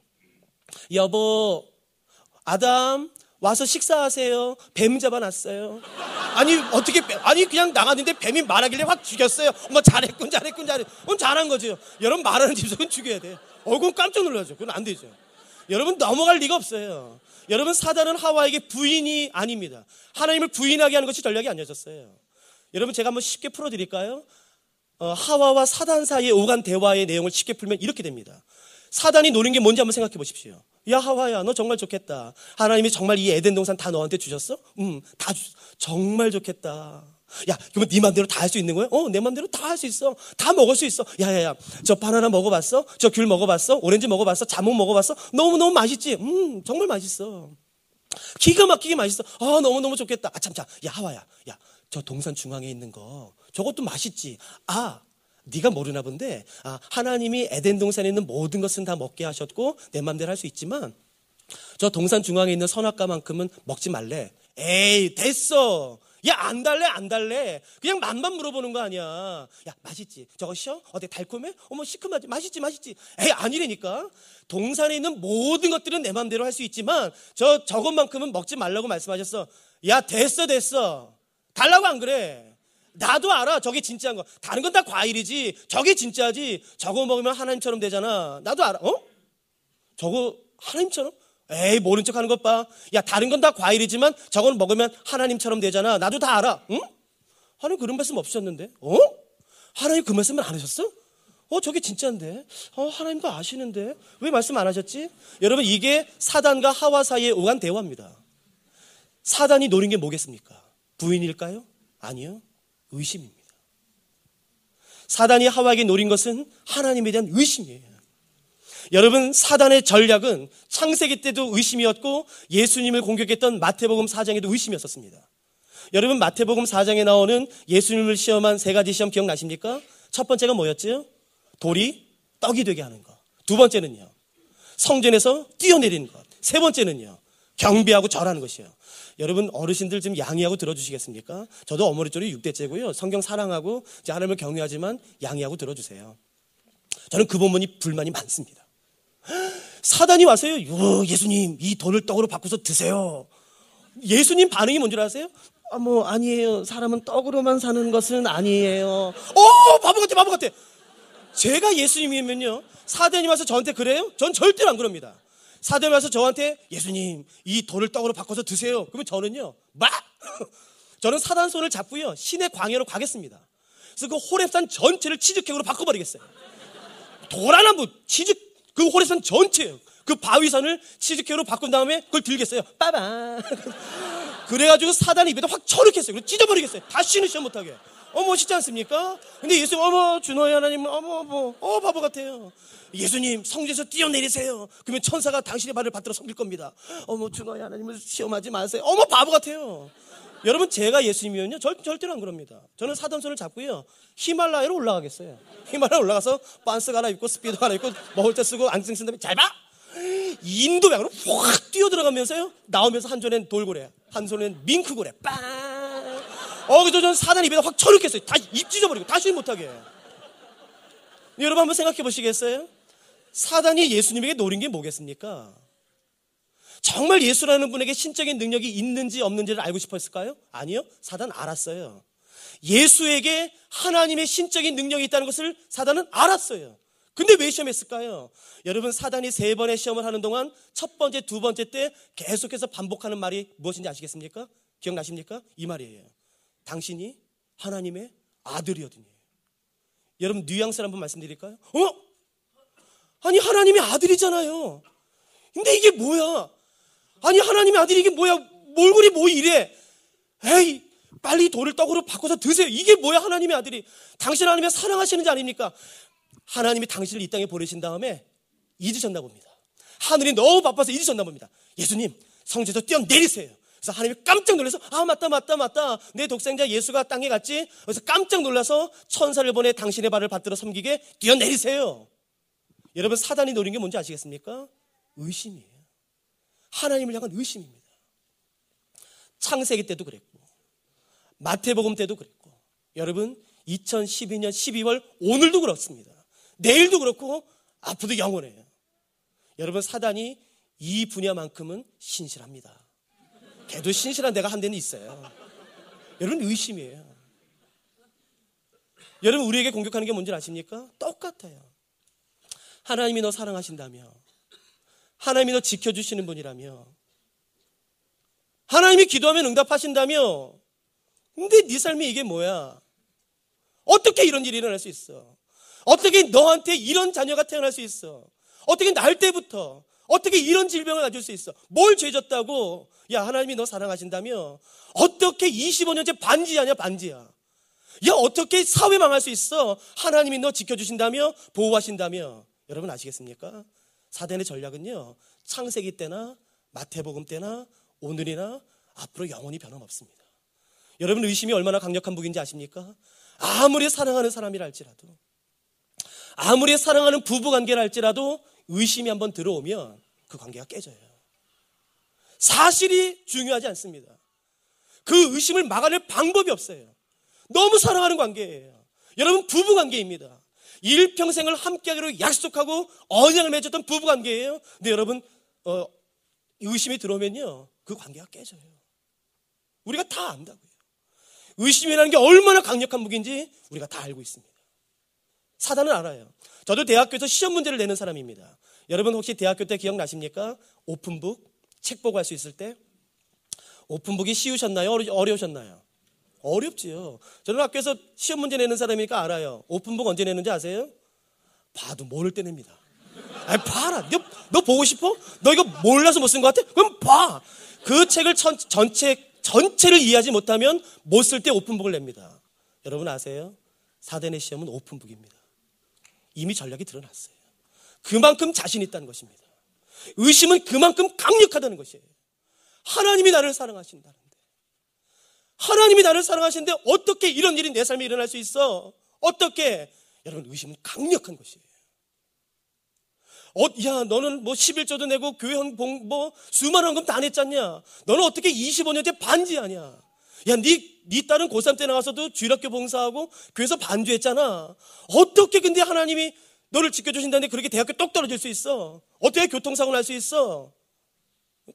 [SPEAKER 6] 여보, 아담 와서 식사하세요. 뱀 잡아놨어요. 아니 어떻게 아니 그냥 나갔는데 뱀이 말하길래 확 죽였어요. 뭐 잘했군. 그건 잘한 거죠. 여러분, 말하는 집사는 죽여야 돼. 그건 깜짝 놀라죠. 그건 안 되죠. 여러분, 넘어갈 리가 없어요. 여러분, 사단은 하와에게 부인이 아닙니다. 하나님을 부인하게 하는 것이 전략이 아니었어요. 여러분, 제가 한번 쉽게 풀어드릴까요? 하와와 사단 사이의 오간 대화의 내용을 쉽게 풀면 이렇게 됩니다. 사단이 노린 게 뭔지 한번 생각해 보십시오. 야, 하와야, 너 정말 좋겠다. 하나님이 정말 이 에덴 동산 다 너한테 주셨어? 정말 좋겠다. 야, 그러면 네 맘대로 다 할 수 있는 거야? 내 맘대로 다 할 수 있어. 다 먹을 수 있어. 야야야, 저 바나나 먹어봤어? 저 귤 먹어봤어? 오렌지 먹어봤어? 자몽 먹어봤어? 너무너무 맛있지? 정말 맛있어. 기가 막히게 맛있어. 너무너무 좋겠다. 참, 야, 하와야, 야, 저 동산 중앙에 있는 거 저것도 맛있지? 네가 모르나 본데 하나님이 에덴 동산에 있는 모든 것은 다 먹게 하셨고 내 맘대로 할 수 있지만 저 동산 중앙에 있는 선악과만큼은 먹지 말래. 에이, 됐어. 야, 안 달래. 그냥 맛만 물어보는 거 아니야. 야, 맛있지? 저거 쉬어? 어때, 달콤해? 어머, 시큼하지? 맛있지? 에이, 아니라니까. 동산에 있는 모든 것들은 내 맘대로 할 수 있지만 저것만큼은 먹지 말라고 말씀하셨어. 야, 됐어. 달라고 안 그래? 나도 알아. 저게 진짜인 거. 다른 건 다 과일이지. 저게 진짜지. 저거 먹으면 하나님처럼 되잖아. 나도 알아. 저거 하나님처럼? 에이, 모른 척 하는 것 봐. 야, 다른 건 다 과일이지만 저건 먹으면 하나님처럼 되잖아. 나도 다 알아. 응? 하나님 그런 말씀 없으셨는데? 하나님 그 말씀을 안 하셨어? 저게 진짜인데? 하나님도 아시는데? 왜 말씀 안 하셨지? 여러분, 이게 사단과 하와 사이에 오간 대화입니다. 사단이 노린 게 뭐겠습니까? 부인일까요? 아니요. 의심입니다. 사단이 하와에게 노린 것은 하나님에 대한 의심이에요. 여러분, 사단의 전략은 창세기 때도 의심이었고 예수님을 공격했던 마태복음 4장에도 의심이었습니다. 여러분, 마태복음 4장에 나오는 예수님을 시험한 세 가지 시험 기억나십니까? 첫 번째가 뭐였죠? 돌이 떡이 되게 하는 것. 두 번째는요, 성전에서 뛰어내리는 것. 세 번째는요, 경배하고 절하는 것이요. 여러분, 어르신들 좀 양해하고 들어주시겠습니까? 저도 어머니 쪽이 6대째고요. 성경 사랑하고 하나님을 경외하지만 양해하고 들어주세요. 저는 그 부분이 불만이 많습니다. 사단이 와서요, 예수님, 이 돌을 떡으로 바꿔서 드세요. 예수님 반응이 뭔 줄 아세요? 아니에요. 사람은 떡으로만 사는 것은 아니에요. 바보 같아. 제가 예수님이면요, 사단이 와서 저한테 그래요? 전 절대로 안 그럽니다. 사단이 와서 저한테 예수님, 이 돌을 떡으로 바꿔서 드세요. 그러면 저는요, 저는 사단 손을 잡고요, 신의 광야로 가겠습니다. 그래서 그 호렙산 전체를 치즈케이크로 바꿔버리겠어요. 돌 하나 그 호렙산 전체예요. 그 바위산을 치즈케이크로 바꾼 다음에 그걸 들겠어요. 빠밤. 그래가지고 사단 입에다 확 쳐넣겠어요. 그리고 찢어버리겠어요. 다시는 시험 못하게. 멋있지 않습니까? 근데 예수님, 주노의 하나님, 바보 같아요. 예수님, 성전에서 뛰어내리세요. 그러면 천사가 당신의 발을 받들어 섬길 겁니다. 주노의 하나님을 시험하지 마세요. 바보 같아요. 여러분, 제가 예수님이면요, 절대로 안 그럽니다. 저는 사단 손을 잡고요, 히말라야로 올라가겠어요. 히말라야 올라가서 반스 갈아입고 스피드 갈아입고 먹을 때 쓰고 안경 쓴 다음에 잘 봐! 인도양으로 확 뛰어들어가면서요, 나오면서 한 손엔 돌고래, 한 손엔 밍크고래, 빵! 그래서 저는 사단 입에다 확 쳐넣겠어요. 다시 입 찢어버리고 다시 못하게. 여러분, 한번 생각해 보시겠어요? 사단이 예수님에게 노린 게 뭐겠습니까? 정말 예수라는 분에게 신적인 능력이 있는지 없는지를 알고 싶었을까요? 아니요. 사단 알았어요. 예수에게 하나님의 신적인 능력이 있다는 것을 사단은 알았어요. 근데 왜 시험했을까요? 여러분, 사단이 3번의 시험을 하는 동안 첫 번째, 두 번째 때 계속해서 반복하는 말이 무엇인지 아시겠습니까? 기억나십니까? 이 말이에요. 당신이 하나님의 아들이거든요. 여러분, 뉘앙스를 한번 말씀드릴까요? 아니, 하나님의 아들이잖아요. 근데 이게 뭐야? 아니, 하나님의 아들이 이게 뭐야? 몰골이 뭐 이래? 에이, 빨리 돌을 떡으로 바꿔서 드세요. 이게 뭐야, 하나님의 아들이? 당신 하나님의 사랑하시는 자 아닙니까? 하나님이 당신을 이 땅에 보내신 다음에 잊으셨나 봅니다. 하늘이 너무 바빠서 잊으셨나 봅니다. 예수님, 성지에서 뛰어내리세요. 그래서 하나님이 깜짝 놀라서 맞다. 내 독생자 예수가 땅에 갔지? 그래서 깜짝 놀라서 천사를 보내 당신의 발을 받들어 섬기게 뛰어내리세요. 여러분, 사단이 노린 게 뭔지 아시겠습니까? 의심이에요. 하나님을 향한 의심입니다. 창세기 때도 그랬고 마태복음 때도 그랬고, 여러분, 2012년 12월 오늘도 그렇습니다. 내일도 그렇고 앞으로도 영원해요. 여러분, 사단이 이 분야만큼은 신실합니다. 걔도 신실한 데가 한 데는 있어요. 여러분, 의심이에요. 여러분, 우리에게 공격하는 게 뭔지 아십니까? 똑같아요. 하나님이 너 사랑하신다며, 하나님이 너 지켜주시는 분이라며, 하나님이 기도하면 응답하신다며, 근데 네 삶이 이게 뭐야? 어떻게 이런 일이 일어날 수 있어? 어떻게 너한테 이런 자녀가 태어날 수 있어? 어떻게 날 때부터 어떻게 이런 질병을 가질 수 있어? 뭘 죄졌다고? 야, 하나님이 너 사랑하신다며? 어떻게 25년째 반지하냐, 반지야? 야, 어떻게 사회 망할 수 있어? 하나님이 너 지켜주신다며, 보호하신다며. 여러분, 아시겠습니까? 사단의 전략은요, 창세기 때나 마태복음 때나 오늘이나 앞으로 영원히 변함없습니다. 여러분, 의심이 얼마나 강력한 무기인지 아십니까? 아무리 사랑하는 사람이라 할지라도, 아무리 사랑하는 부부관계라 할지라도 의심이 한번 들어오면 그 관계가 깨져요. 사실이 중요하지 않습니다. 그 의심을 막아낼 방법이 없어요. 너무 사랑하는 관계예요. 여러분, 부부관계입니다. 일평생을 함께하기로 약속하고 언약을 맺었던 부부관계예요. 근데 여러분, 의심이 들어오면요, 그 관계가 깨져요. 우리가 다 안다고요. 의심이라는 게 얼마나 강력한 무기인지 우리가 다 알고 있습니다. 사단은 알아요. 저도 대학교에서 시험 문제를 내는 사람입니다. 여러분, 혹시 대학교 때 기억나십니까? 오픈북 책 보고 할 수 있을 때 오픈북이 쉬우셨나요? 어려우셨나요? 어렵지요. 저는 학교에서 시험 문제 내는 사람이니까 알아요. 오픈북 언제 내는지 아세요? 봐도 모를 때 냅니다. 아니, 봐라. 너 보고 싶어? 너 이거 몰라서 못 쓴 것 같아? 그럼 봐. 그 책을 전체를 이해하지 못하면 못 쓸 때 오픈북을 냅니다. 여러분 아세요? 사단의 시험은 오픈북입니다. 이미 전략이 드러났어요. 그만큼 자신 있다는 것입니다. 의심은 그만큼 강력하다는 것이에요. 하나님이 나를 사랑하신다는데, 하나님이 나를 사랑하시는데 어떻게 이런 일이 내 삶에 일어날 수 있어? 어떻게? 여러분, 의심은 강력한 것이에요. 야, 너는 뭐 11조도 내고 교회 뭐 수많은 헌금 다 냈잖냐? 너는 어떻게 25년째 반지하냐? 야, 네 딸은 고3 때 나가서도 주일학교 봉사하고 교회에서 반주했잖아. 어떻게 근데 하나님이 너를 지켜주신다는데 그렇게 대학교 똑 떨어질 수 있어? 어떻게 교통사고 날 수 있어?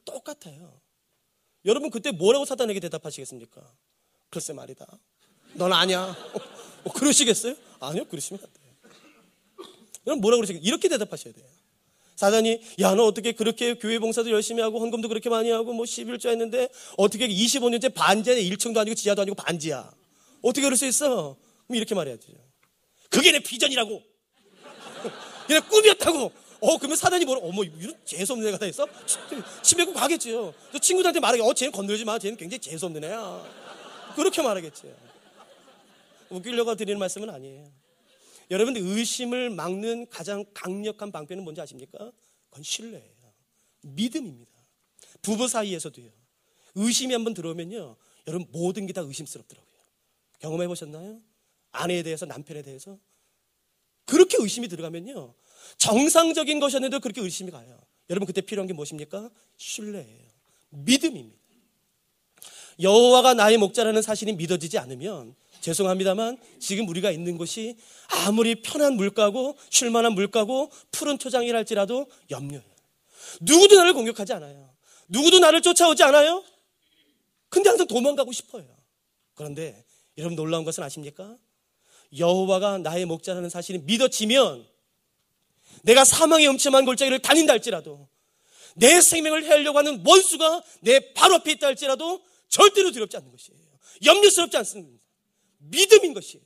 [SPEAKER 6] 똑같아요. 여러분, 그때 뭐라고 사단에게 대답하시겠습니까? 글쎄 말이다. 넌 아니야. 그러시겠어요? 아니요, 그러시면 안 돼요. 여러분, 뭐라고 그러시겠어요? 이렇게 대답하셔야 돼요. 사단이, 야, 너 어떻게 그렇게 교회 봉사도 열심히 하고 헌금도 그렇게 많이 하고 뭐 11조 했는데 어떻게 25년째 반지야? 1층도 아니고 지하도 아니고 반지야. 어떻게 그럴 수 있어? 그럼 이렇게 말해야죠. 그게 내 비전이라고. 내 꿈이었다고. 그러면 사단이 뭐라? 어머, 이런 재수없는 애가 다 있어? 치매고 가겠죠. 저 친구들한테 말하게, 쟤는 건드리지 마. 쟤는 굉장히 재수없는 애야. 그렇게 말하겠죠. 웃기려고 드리는 말씀은 아니에요. 여러분, 의심을 막는 가장 강력한 방패는 뭔지 아십니까? 그건 신뢰예요. 믿음입니다. 부부 사이에서도요. 의심이 한번 들어오면요, 여러분, 모든 게 다 의심스럽더라고요. 경험해 보셨나요? 아내에 대해서, 남편에 대해서 그렇게 의심이 들어가면요, 정상적인 것이었는데 그렇게 의심이 가요. 여러분, 그때 필요한 게 무엇입니까? 신뢰예요. 믿음입니다. 여호와가 나의 목자라는 사실이 믿어지지 않으면, 죄송합니다만 지금 우리가 있는 곳이 아무리 편한 물가고 쉴만한 물가고 푸른 초장이랄지라도 염려해요. 누구도 나를 공격하지 않아요. 누구도 나를 쫓아오지 않아요? 근데 항상 도망가고 싶어요. 그런데 여러분 놀라운 것은 아십니까? 여호와가 나의 목자라는 사실이 믿어지면 내가 사망의 음침한 골짜기를 다닌다 할지라도 내 생명을 해하려고 하는 원수가 내 바로 앞에 있다 할지라도 절대로 두렵지 않는 것이에요. 염려스럽지 않습니다. 믿음인 것이에요.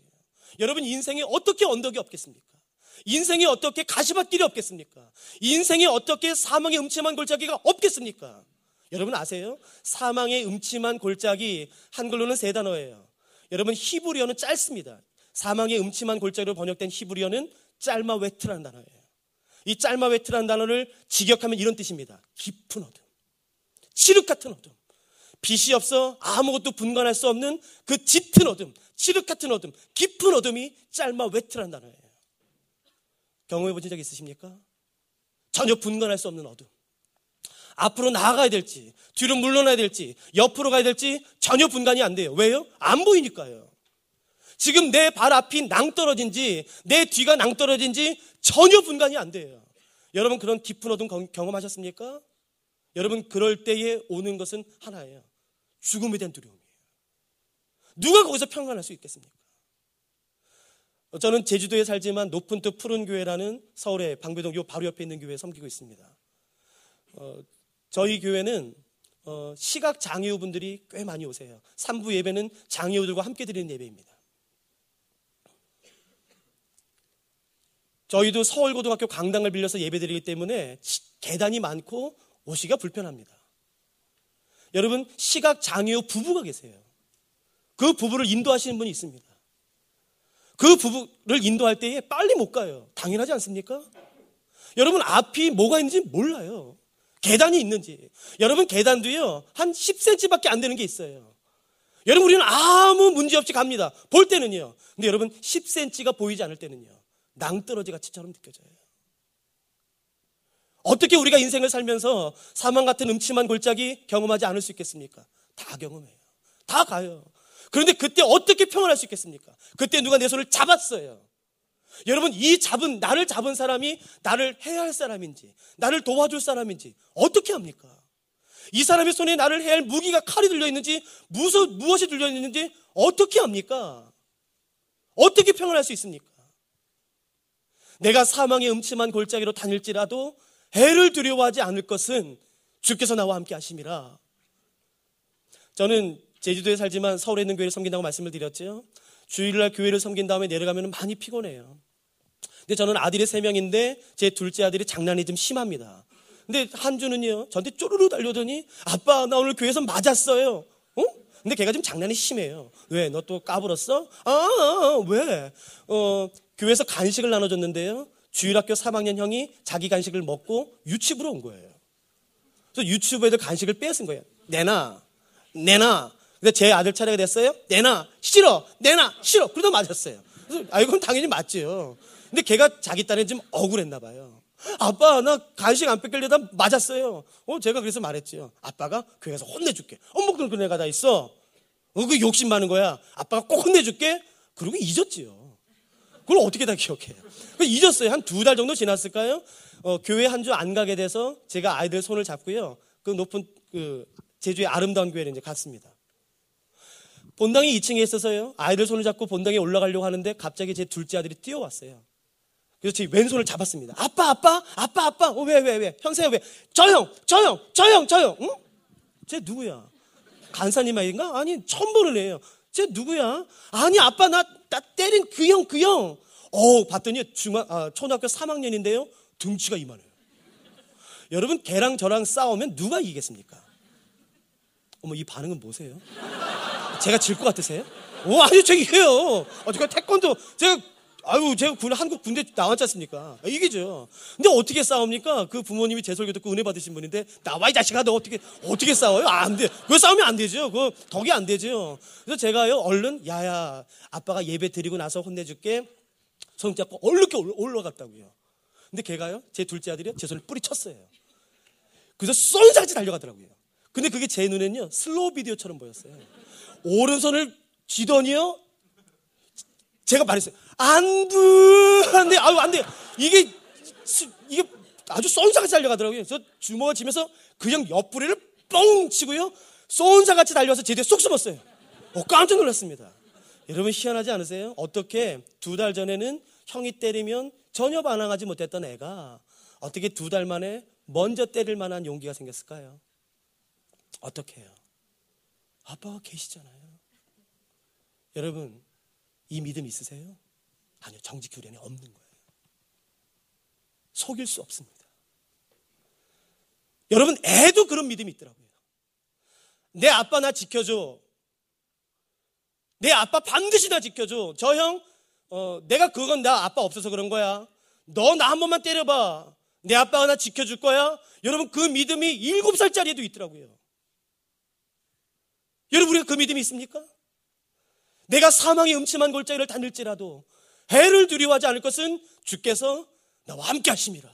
[SPEAKER 6] 여러분 인생에 어떻게 언덕이 없겠습니까? 인생에 어떻게 가시밭길이 없겠습니까? 인생에 어떻게 사망의 음침한 골짜기가 없겠습니까? 여러분 아세요? 사망의 음침한 골짜기 한글로는 3단어예요. 여러분 히브리어는 짧습니다. 사망의 음침한 골짜기로 번역된 히브리어는 짤마웨트라는 단어예요. 이 짤마웨트라는 단어를 직역하면 이런 뜻입니다. 깊은 어둠, 칠흑 같은 어둠, 빛이 없어 아무것도 분간할 수 없는 그 짙은 어둠, 칠흑 같은 어둠, 깊은 어둠이 짤마웨트라는 단어예요. 경험해 보신 적 있으십니까? 전혀 분간할 수 없는 어둠. 앞으로 나아가야 될지, 뒤로 물러나야 될지, 옆으로 가야 될지 전혀 분간이 안 돼요. 왜요? 안 보이니까요. 지금 내 발 앞이 낭떠러진지 내 뒤가 낭떠러진지 전혀 분간이 안 돼요. 여러분 그런 깊은 어둠 경험하셨습니까? 여러분 그럴 때에 오는 것은 하나예요. 죽음에 대한 두려움이에요. 누가 거기서 평안할 수 있겠습니까? 저는 제주도에 살지만 높은 뜻 푸른 교회라는 서울의 방배동 요 바로 옆에 있는 교회에 섬기고 있습니다. 저희 교회는 시각 장애우분들이 꽤 많이 오세요. 3부 예배는 장애우들과 함께 드리는 예배입니다. 저희도 서울고등학교 강당을 빌려서 예배드리기 때문에 계단이 많고 오시기가 불편합니다. 여러분 시각 장애우 부부가 계세요. 그 부부를 인도하시는 분이 있습니다. 그 부부를 인도할 때에 빨리 못 가요. 당연하지 않습니까? 여러분 앞이 뭐가 있는지 몰라요. 계단이 있는지. 여러분 계단도요 한 10cm밖에 안 되는 게 있어요. 여러분 우리는 아무 문제 없이 갑니다. 볼 때는요. 근데 여러분 10cm가 보이지 않을 때는요 낭떠러지 같이처럼 느껴져요. 어떻게 우리가 인생을 살면서 사망 같은 음침한 골짜기 경험하지 않을 수 있겠습니까? 다 경험해요. 다 가요. 그런데 그때 어떻게 평안할 수 있겠습니까? 그때 누가 내 손을 잡았어요. 여러분 나를 잡은 사람이 나를 해야 할 사람인지 나를 도와줄 사람인지 어떻게 합니까? 이 사람의 손에 나를 해야 할 무기가 칼이 들려있는지 무엇이 들려있는지 어떻게 합니까? 어떻게 평안할 수 있습니까? 내가 사망의 음침한 골짜기로 다닐지라도 해를 두려워하지 않을 것은 주께서 나와 함께 하심이라. 저는 제주도에 살지만 서울에 있는 교회를 섬긴다고 말씀을 드렸죠. 주일날 교회를 섬긴 다음에 내려가면 많이 피곤해요. 근데 저는 아들이 3명인데 제 둘째 아들이 장난이 좀 심합니다. 근데 한주는요 저한테 쪼르르 달려오더니 아빠 나 오늘 교회에서 맞았어요. 근데 걔가 좀 장난이 심해요. 왜? 너 또 까불었어? 왜? 교회에서 간식을 나눠줬는데요. 주일학교 3학년 형이 자기 간식을 먹고 유치부로 온 거예요. 그래서 유치부에도 간식을 뺏은 거예요. 내놔. 근데 제 아들 차례가 됐어요. 내놔. 싫어. 그러다 맞았어요. 그래서 이건 당연히 맞죠. 근데 걔가 자기 딸은 좀 억울했나 봐요. 아빠 나 간식 안 뺏기려다 맞았어요. 제가 그래서 말했죠. 아빠가 교회에서 혼내줄게. 엄마 그 애가 다 있어. 그 욕심 많은 거야. 아빠가 꼭 혼내줄게. 그러고 잊었지요. 그걸 어떻게 다 기억해요? 잊었어요. 한 2달 정도 지났을까요? 교회 한 주 안 가게 돼서 제가 아이들 손을 잡고요. 그 높은 제주의 아름다운 교회를 이제 갔습니다. 본당이 2층에 있어서요. 아이들 손을 잡고 본당에 올라가려고 하는데 갑자기 제 둘째 아들이 뛰어왔어요. 그래서 제 왼손을 잡았습니다. 아빠. 왜? 형세야 왜? 저 형. 응? 쟤 누구야? 간사님 아이인가? 아니 처음 보는 애예요. 쟤 누구야? 아니 아빠 나 때린 그 형. 봤더니 초등학교 3학년인데요. 등치가 이만해요. 여러분 걔랑 저랑 싸우면 누가 이기겠습니까? 이 반응은 뭐세요? 제가 질 것 같으세요? 아니 제가 이겨요. 제가 태권도 제가 한국 군대 나왔지 않습니까? 이기죠. 근데 어떻게 싸웁니까? 그 부모님이 제 설교 듣고 은혜 받으신 분인데 나와 이 자식아 너 어떻게 싸워요? 안 돼. 그거 싸우면 안 되죠. 그거 덕이 안 되죠. 그래서 제가요 얼른 야야 아빠가 예배 드리고 나서 혼내줄게. 손 잡고 얼른 올라갔다고요. 근데 걔가요 제 둘째 아들이 제 손을 뿌리쳤어요. 그래서 쏜살같이 달려가더라고요. 근데 그게 제 눈에는요 슬로우 비디오처럼 보였어요. 오른손을 쥐더니요 제가 말했어요. 안 돼. 이게 아주 쏜살같이 달려가더라고요. 그래서 주먹을 쥐면서 그 형 옆구리를 뻥 치고요. 쏜사같이 달려와서 제 뒤에 쏙 숨었어요. 깜짝 놀랐습니다. 여러분 희한하지 않으세요? 어떻게 2달 전에는 형이 때리면 전혀 반항하지 못했던 애가 어떻게 2달 만에 먼저 때릴 만한 용기가 생겼을까요? 어떻게 해요? 아빠가 계시잖아요. 여러분, 이 믿음 있으세요? 아니요, 정직 교련이 없는 거예요. 속일 수 없습니다. 여러분, 애도 그런 믿음이 있더라고요. 내 아빠 나 지켜줘. 내 아빠 반드시 나 지켜줘. 저 형, 내가 그건 나 아빠 없어서 그런 거야. 너 나 한 번만 때려봐. 내 아빠가 나 지켜줄 거야. 여러분, 그 믿음이 7살짜리에도 있더라고요. 여러분, 우리가 그 믿음이 있습니까? 내가 사망의 음침한 골짜기를 다닐지라도 해를 두려워하지 않을 것은 주께서 나와 함께 하심이라.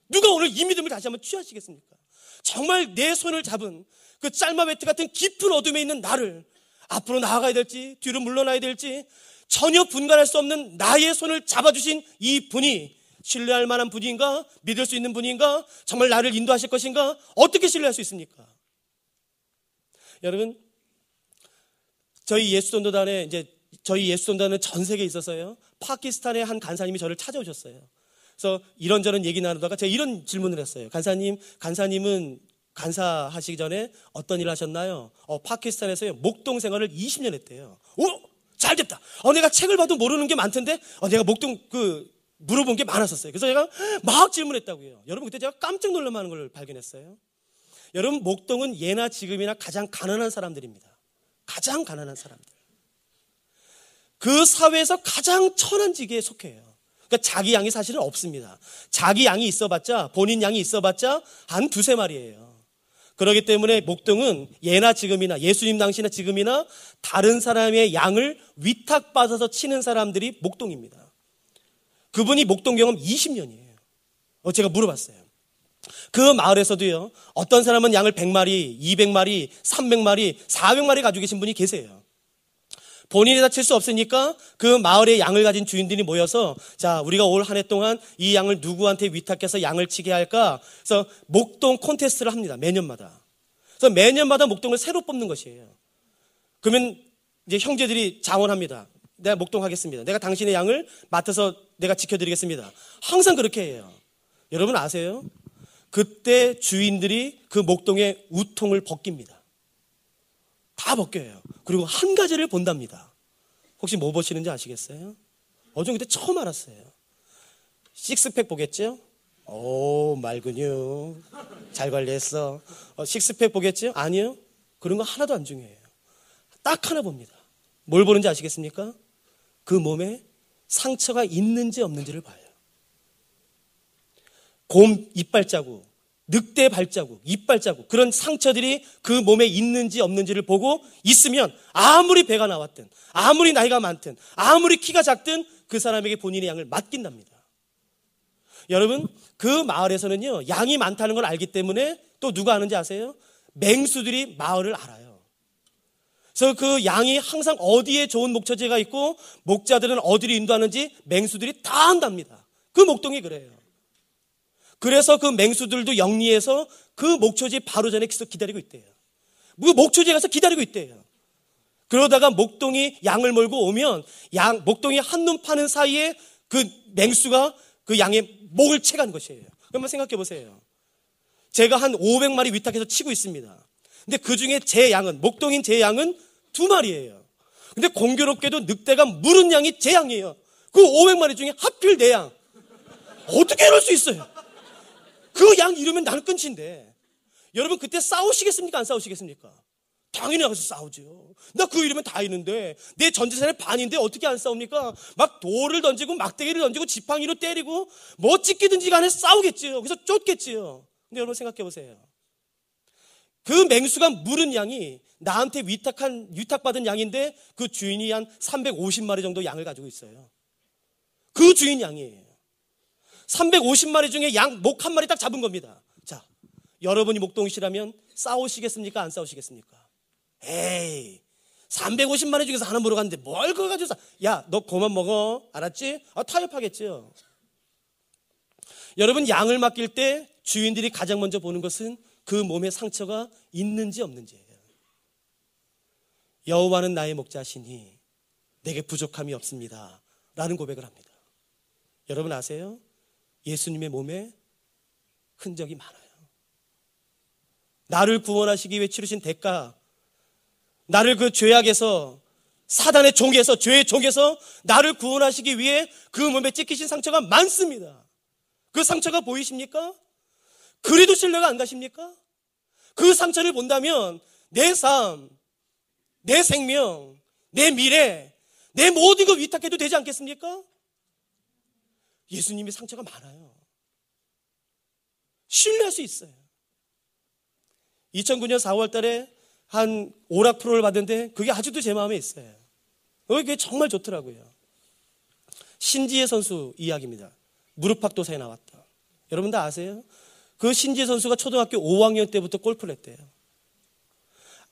[SPEAKER 6] 누가 오늘 이 믿음을 다시 한번 취하시겠습니까? 정말 내 손을 잡은 그 짤마베트 같은 깊은 어둠에 있는 나를 앞으로 나아가야 될지 뒤로 물러나야 될지 전혀 분간할 수 없는 나의 손을 잡아주신 이 분이 신뢰할 만한 분인가? 믿을 수 있는 분인가? 정말 나를 인도하실 것인가? 어떻게 신뢰할 수 있습니까? 여러분, 저희 예수전도단은 전 세계에 있어서요, 파키스탄의 한 간사님이 저를 찾아오셨어요. 그래서 이런저런 얘기 나누다가 제가 이런 질문을 했어요. 간사님은 간사하시기 전에 어떤 일을 하셨나요? 파키스탄에서요, 목동 생활을 20년 했대요. 잘됐다. 내가 책을 봐도 모르는 게 많던데, 내가 목동 물어본 게 많았었어요. 그래서 제가 막 질문했다고요. 여러분, 그때 제가 깜짝 놀랄만한 걸 발견했어요. 여러분, 목동은 예나 지금이나 가장 가난한 사람들입니다. 가장 가난한 사람들. 그 사회에서 가장 천한지기에 속해요. 그러니까 자기 양이 사실은 없습니다. 자기 양이 있어봤자, 본인 양이 있어봤자 한 2-3마리예요. 그렇기 때문에 목동은 예나 지금이나 예수님 당시나 지금이나 다른 사람의 양을 위탁받아서 치는 사람들이 목동입니다. 그분이 목동 경험 20년이에요. 제가 물어봤어요. 그 마을에서도요, 어떤 사람은 양을 100마리, 200마리, 300마리, 400마리 가지고 계신 분이 계세요. 본인이 다 칠 수 없으니까 그 마을의 양을 가진 주인들이 모여서, 자, 우리가 올 한 해 동안 이 양을 누구한테 위탁해서 양을 치게 할까? 그래서 목동 콘테스트를 합니다. 매년마다. 그래서 매년마다 목동을 새로 뽑는 것이에요. 그러면 이제 형제들이 자원합니다. 내가 목동 하겠습니다. 내가 당신의 양을 맡아서 내가 지켜드리겠습니다. 항상 그렇게 해요. 여러분 아세요? 그때 주인들이 그 목동의 우통을 벗깁니다. 다 벗겨요. 그리고 한 가지를 본답니다. 혹시 뭐 보시는지 아시겠어요? 어제 그때 처음 알았어요. 식스팩 보겠죠? 오, 말근육 잘 관리했어. 식스팩 보겠죠? 아니요, 그런 거 하나도 안 중요해요. 딱 하나 봅니다. 뭘 보는지 아시겠습니까? 그 몸에 상처가 있는지 없는지를 봐요. 곰 이빨자국, 늑대 발자국, 이빨자국, 그런 상처들이 그 몸에 있는지 없는지를 보고 있으면 아무리 배가 나왔든 아무리 나이가 많든 아무리 키가 작든 그 사람에게 본인의 양을 맡긴답니다. 여러분, 그 마을에서는요, 양이 많다는 걸 알기 때문에 또 누가 아는지 아세요? 맹수들이 마을을 알아요. 그래서 그 양이 항상 어디에 좋은 목처지가 있고 목자들은 어디로 인도하는지 맹수들이 다 안답니다. 그 목동이 그래요. 그래서 그 맹수들도 영리해서 그 목초지 바로 전에 기다리고 있대요. 그 목초지에 가서 기다리고 있대요. 그러다가 목동이 양을 몰고 오면 목동이 한눈 파는 사이에 그 맹수가 그 양의 목을 채간 것이에요. 한번 생각해 보세요. 제가 한 500마리 위탁해서 치고 있습니다. 근데 그 중에 목동인 제 양은 2마리예요. 근데 공교롭게도 늑대가 물은 양이 제 양이에요. 그 500마리 중에 하필 내 양. 어떻게 이럴 수 있어요? 그 양 이러면 나는 끝인데. 여러분, 그때 싸우시겠습니까? 안 싸우시겠습니까? 당연히 나가서 싸우죠. 나 그 이러면 다 있는데 내 전재산의 반인데 어떻게 안 싸웁니까? 막 돌을 던지고 막대기를 던지고 지팡이로 때리고 뭐 찢기든지 간에 싸우겠지요. 그래서 쫓겠지요. 근데 여러분 생각해 보세요. 그 맹수가 물은 양이 나한테 위탁받은 양인데 그 주인이 한 350마리 정도 양을 가지고 있어요. 그 주인 양이에요. 350마리 중에 양 목 한 마리 딱 잡은 겁니다. 자, 여러분이 목동이시라면 싸우시겠습니까? 안 싸우시겠습니까? 에이, 350마리 중에서 하나 물어갔는데 뭘 그거 가지고 야, 너 그만 먹어. 알았지? 타협하겠죠. 여러분, 양을 맡길 때 주인들이 가장 먼저 보는 것은 그 몸에 상처가 있는지 없는지예요. 여호와는 나의 목자시니 내게 부족함이 없습니다 라는 고백을 합니다. 여러분 아세요? 예수님의 몸에 흔적이 많아요. 나를 구원하시기 위해 치르신 대가, 나를 그 죄악에서, 사단의 종에서, 죄의 종에서 나를 구원하시기 위해 그 몸에 찍히신 상처가 많습니다. 그 상처가 보이십니까? 그래도 신뢰가 안 가십니까? 그 상처를 본다면 내 삶, 내 생명, 내 미래, 내 모든 걸 위탁해도 되지 않겠습니까? 예수님의 상처가 많아요. 신뢰할 수 있어요. 2009년 4월 달에 한 오락 프로를 봤는데 그게 아직도 제 마음에 있어요. 그게 정말 좋더라고요. 신지혜 선수 이야기입니다. 무릎팍도사에 나왔다. 여러분 다 아세요? 그 신지혜 선수가 초등학교 5학년 때부터 골프를 했대요.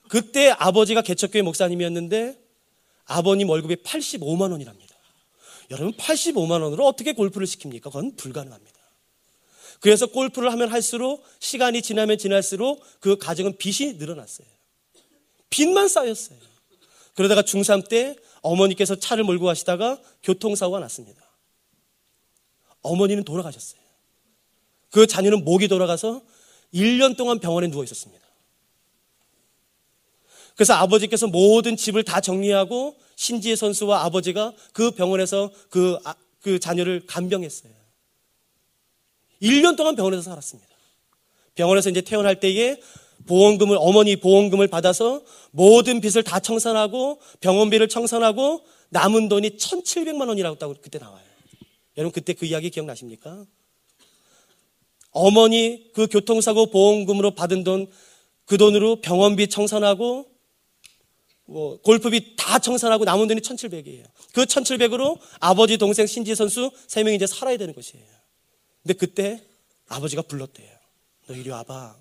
[SPEAKER 6] 그때 아버지가 개척교회 목사님이었는데 아버님 월급이 85만 원이랍니다. 여러분 85만 원으로 어떻게 골프를 시킵니까? 그건 불가능합니다. 그래서 골프를 하면 할수록 시간이 지나면 지날수록 그 가정은 빚이 늘어났어요. 빚만 쌓였어요. 그러다가 중3 때 어머니께서 차를 몰고 가시다가 교통사고가 났습니다. 어머니는 돌아가셨어요. 그 자녀는 목이 돌아가서 1년 동안 병원에 누워 있었습니다. 그래서 아버지께서 모든 집을 다 정리하고 신지혜 선수와 아버지가 그 병원에서 그 자녀를 간병했어요. 1년 동안 병원에서 살았습니다. 병원에서 이제 퇴원할 때에 어머니 보험금을 받아서 모든 빚을 다 청산하고 병원비를 청산하고 남은 돈이 1,700만 원이라고 그때 나와요. 여러분 그때 그 이야기 기억나십니까? 어머니 그 교통사고 보험금으로 받은 돈, 그 돈으로 병원비 청산하고 골프비 다 청산하고 남은 돈이 1,700이에요. 그 1,700으로 아버지, 동생, 신지 선수 3명이 이제 살아야 되는 것이에요. 근데 그때 아버지가 불렀대요. 너 이리 와봐.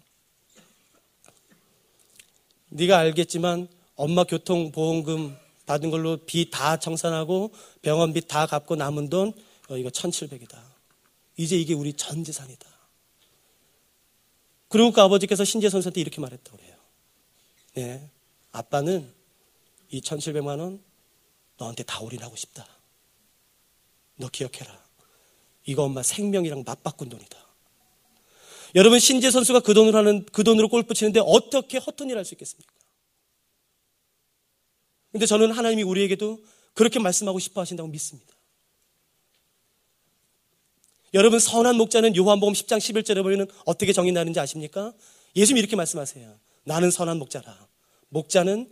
[SPEAKER 6] 네가 알겠지만 엄마 교통보험금 받은 걸로 비 다 청산하고 병원비 다 갚고 남은 돈 이거 1,700이다. 이제 이게 우리 전 재산이다. 그리고 그 아버지께서 신재 선수한테 이렇게 말했다고 그래요. 네, 아빠는 이 1,700만 원 너한테 다 올인하고 싶다. 너 기억해라. 이거 엄마 생명이랑 맞바꾼 돈이다. 여러분 신재 선수가 그 돈으로 골프 치는데 어떻게 허튼 일 할 수 있겠습니까? 근데 저는 하나님이 우리에게도 그렇게 말씀하고 싶어 하신다고 믿습니다. 여러분 선한 목자는 요한복음 10장 11절에 보면 어떻게 정의나는지 아십니까? 예수님이 이렇게 말씀하세요. 나는 선한 목자라.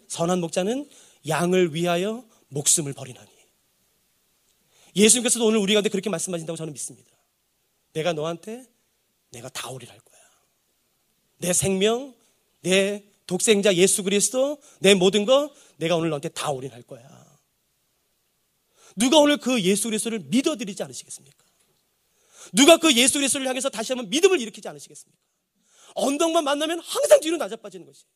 [SPEAKER 6] 선한 목자는 양을 위하여 목숨을 버리나니. 예수님께서도 오늘 우리 가운데 그렇게 말씀하신다고 저는 믿습니다. 내가 너한테 내가 다 올인할 거야. 내 생명, 내 독생자 예수 그리스도, 내 모든 거 내가 오늘 너한테 다 올인할 거야. 누가 오늘 그 예수 그리스도를 믿어드리지 않으시겠습니까? 누가 그 예수 그리스도를 향해서 다시 한번 믿음을 일으키지 않으시겠습니까? 언덕만 만나면 항상 뒤로 낮아빠지는 것이에요.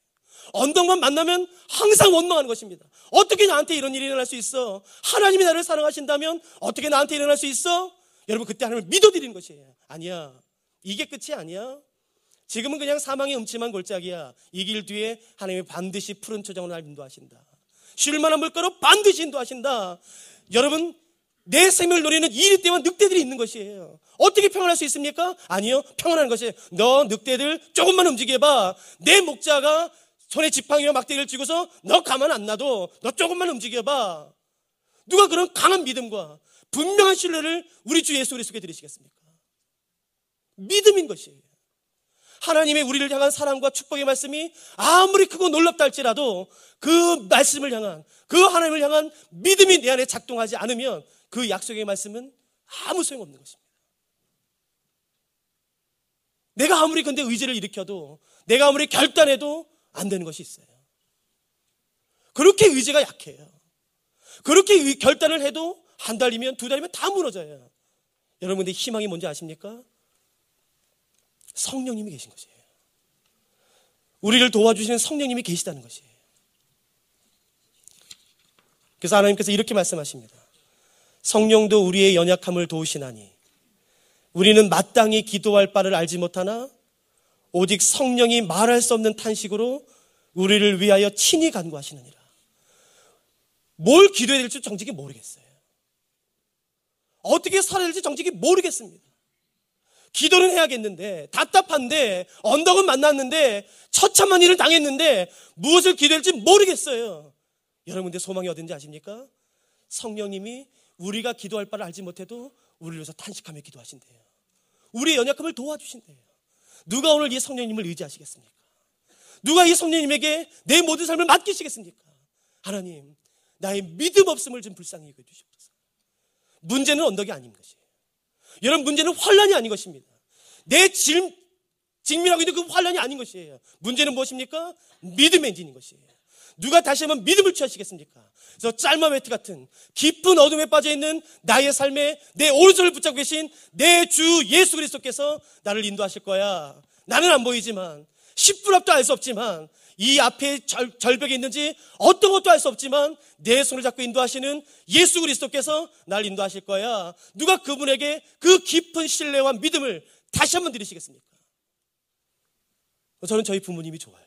[SPEAKER 6] 언덕만 만나면 항상 원망하는 것입니다. 어떻게 나한테 이런 일이 일어날 수 있어? 하나님이 나를 사랑하신다면 어떻게 나한테 일어날 수 있어? 여러분 그때 하나님을 믿어드리는 것이에요. 아니야. 이게 끝이 아니야. 지금은 그냥 사망의 음침한 골짜기야. 이 길 뒤에 하나님이 반드시 푸른 초장으로 날 인도하신다. 쉴 만한 물가로 반드시 인도하신다. 여러분 내 생명을 노리는 이리떼와 늑대들이 있는 것이에요. 어떻게 평안할 수 있습니까? 아니요. 평안한 것이 너 늑대들 조금만 움직여봐. 내 목자가 손에 지팡이와 막대기를 쥐고서 너 가만 안 놔도 너 조금만 움직여봐. 누가 그런 강한 믿음과 분명한 신뢰를 우리 주 예수 그리스도께 드리시겠습니까? 믿음인 것이에요. 하나님의 우리를 향한 사랑과 축복의 말씀이 아무리 크고 놀랍다 할지라도 그 말씀을 향한, 그 하나님을 향한 믿음이 내 안에 작동하지 않으면 그 약속의 말씀은 아무 소용없는 것입니다. 내가 아무리 근데 의지를 일으켜도, 내가 아무리 결단해도 안 되는 것이 있어요. 그렇게 의지가 약해요. 그렇게 결단을 해도 한 달이면 두 달이면 다 무너져요. 여러분들 희망이 뭔지 아십니까? 성령님이 계신 것이에요. 우리를 도와주시는 성령님이 계시다는 것이에요. 그래서 하나님께서 이렇게 말씀하십니다. 성령도 우리의 연약함을 도우시나니 우리는 마땅히 기도할 바를 알지 못하나 오직 성령이 말할 수 없는 탄식으로 우리를 위하여 친히 간구하시느니라. 뭘 기도해야 될지 정직히 모르겠어요. 어떻게 살아야 될지 정직히 모르겠습니다. 기도는 해야겠는데, 답답한데, 언덕은 만났는데, 처참한 일을 당했는데 무엇을 기도해야 될지 모르겠어요. 여러분들 소망이 어딘지 아십니까? 성령님이 우리가 기도할 바를 알지 못해도 우리를 위해서 탄식하며 기도하신대요. 우리의 연약함을 도와주신대요. 누가 오늘 이 성령님을 의지하시겠습니까? 누가 이 성령님에게 내 모든 삶을 맡기시겠습니까? 하나님, 나의 믿음 없음을 좀 불쌍히 여겨 주시옵소서. 문제는 언덕이 아닌 것이에요. 여러분, 문제는 환란이 아닌 것입니다. 내 직면하고 있는 그 환란이 아닌 것이에요. 문제는 무엇입니까? 믿음의 엔진인 것이에요. 누가 다시 한번 믿음을 취하시겠습니까? 그래서 짤마 매트 같은 깊은 어둠에 빠져있는 나의 삶에 내 오른손을 붙잡고 계신 내 주 예수 그리스도께서 나를 인도하실 거야. 나는 안 보이지만, 10분 앞도 알 수 없지만, 이 앞에 절벽에 있는지 어떤 것도 알 수 없지만 내 손을 잡고 인도하시는 예수 그리스도께서 나를 인도하실 거야. 누가 그분에게 그 깊은 신뢰와 믿음을 다시 한번 드리시겠습니까? 저는 저희 부모님이 좋아요.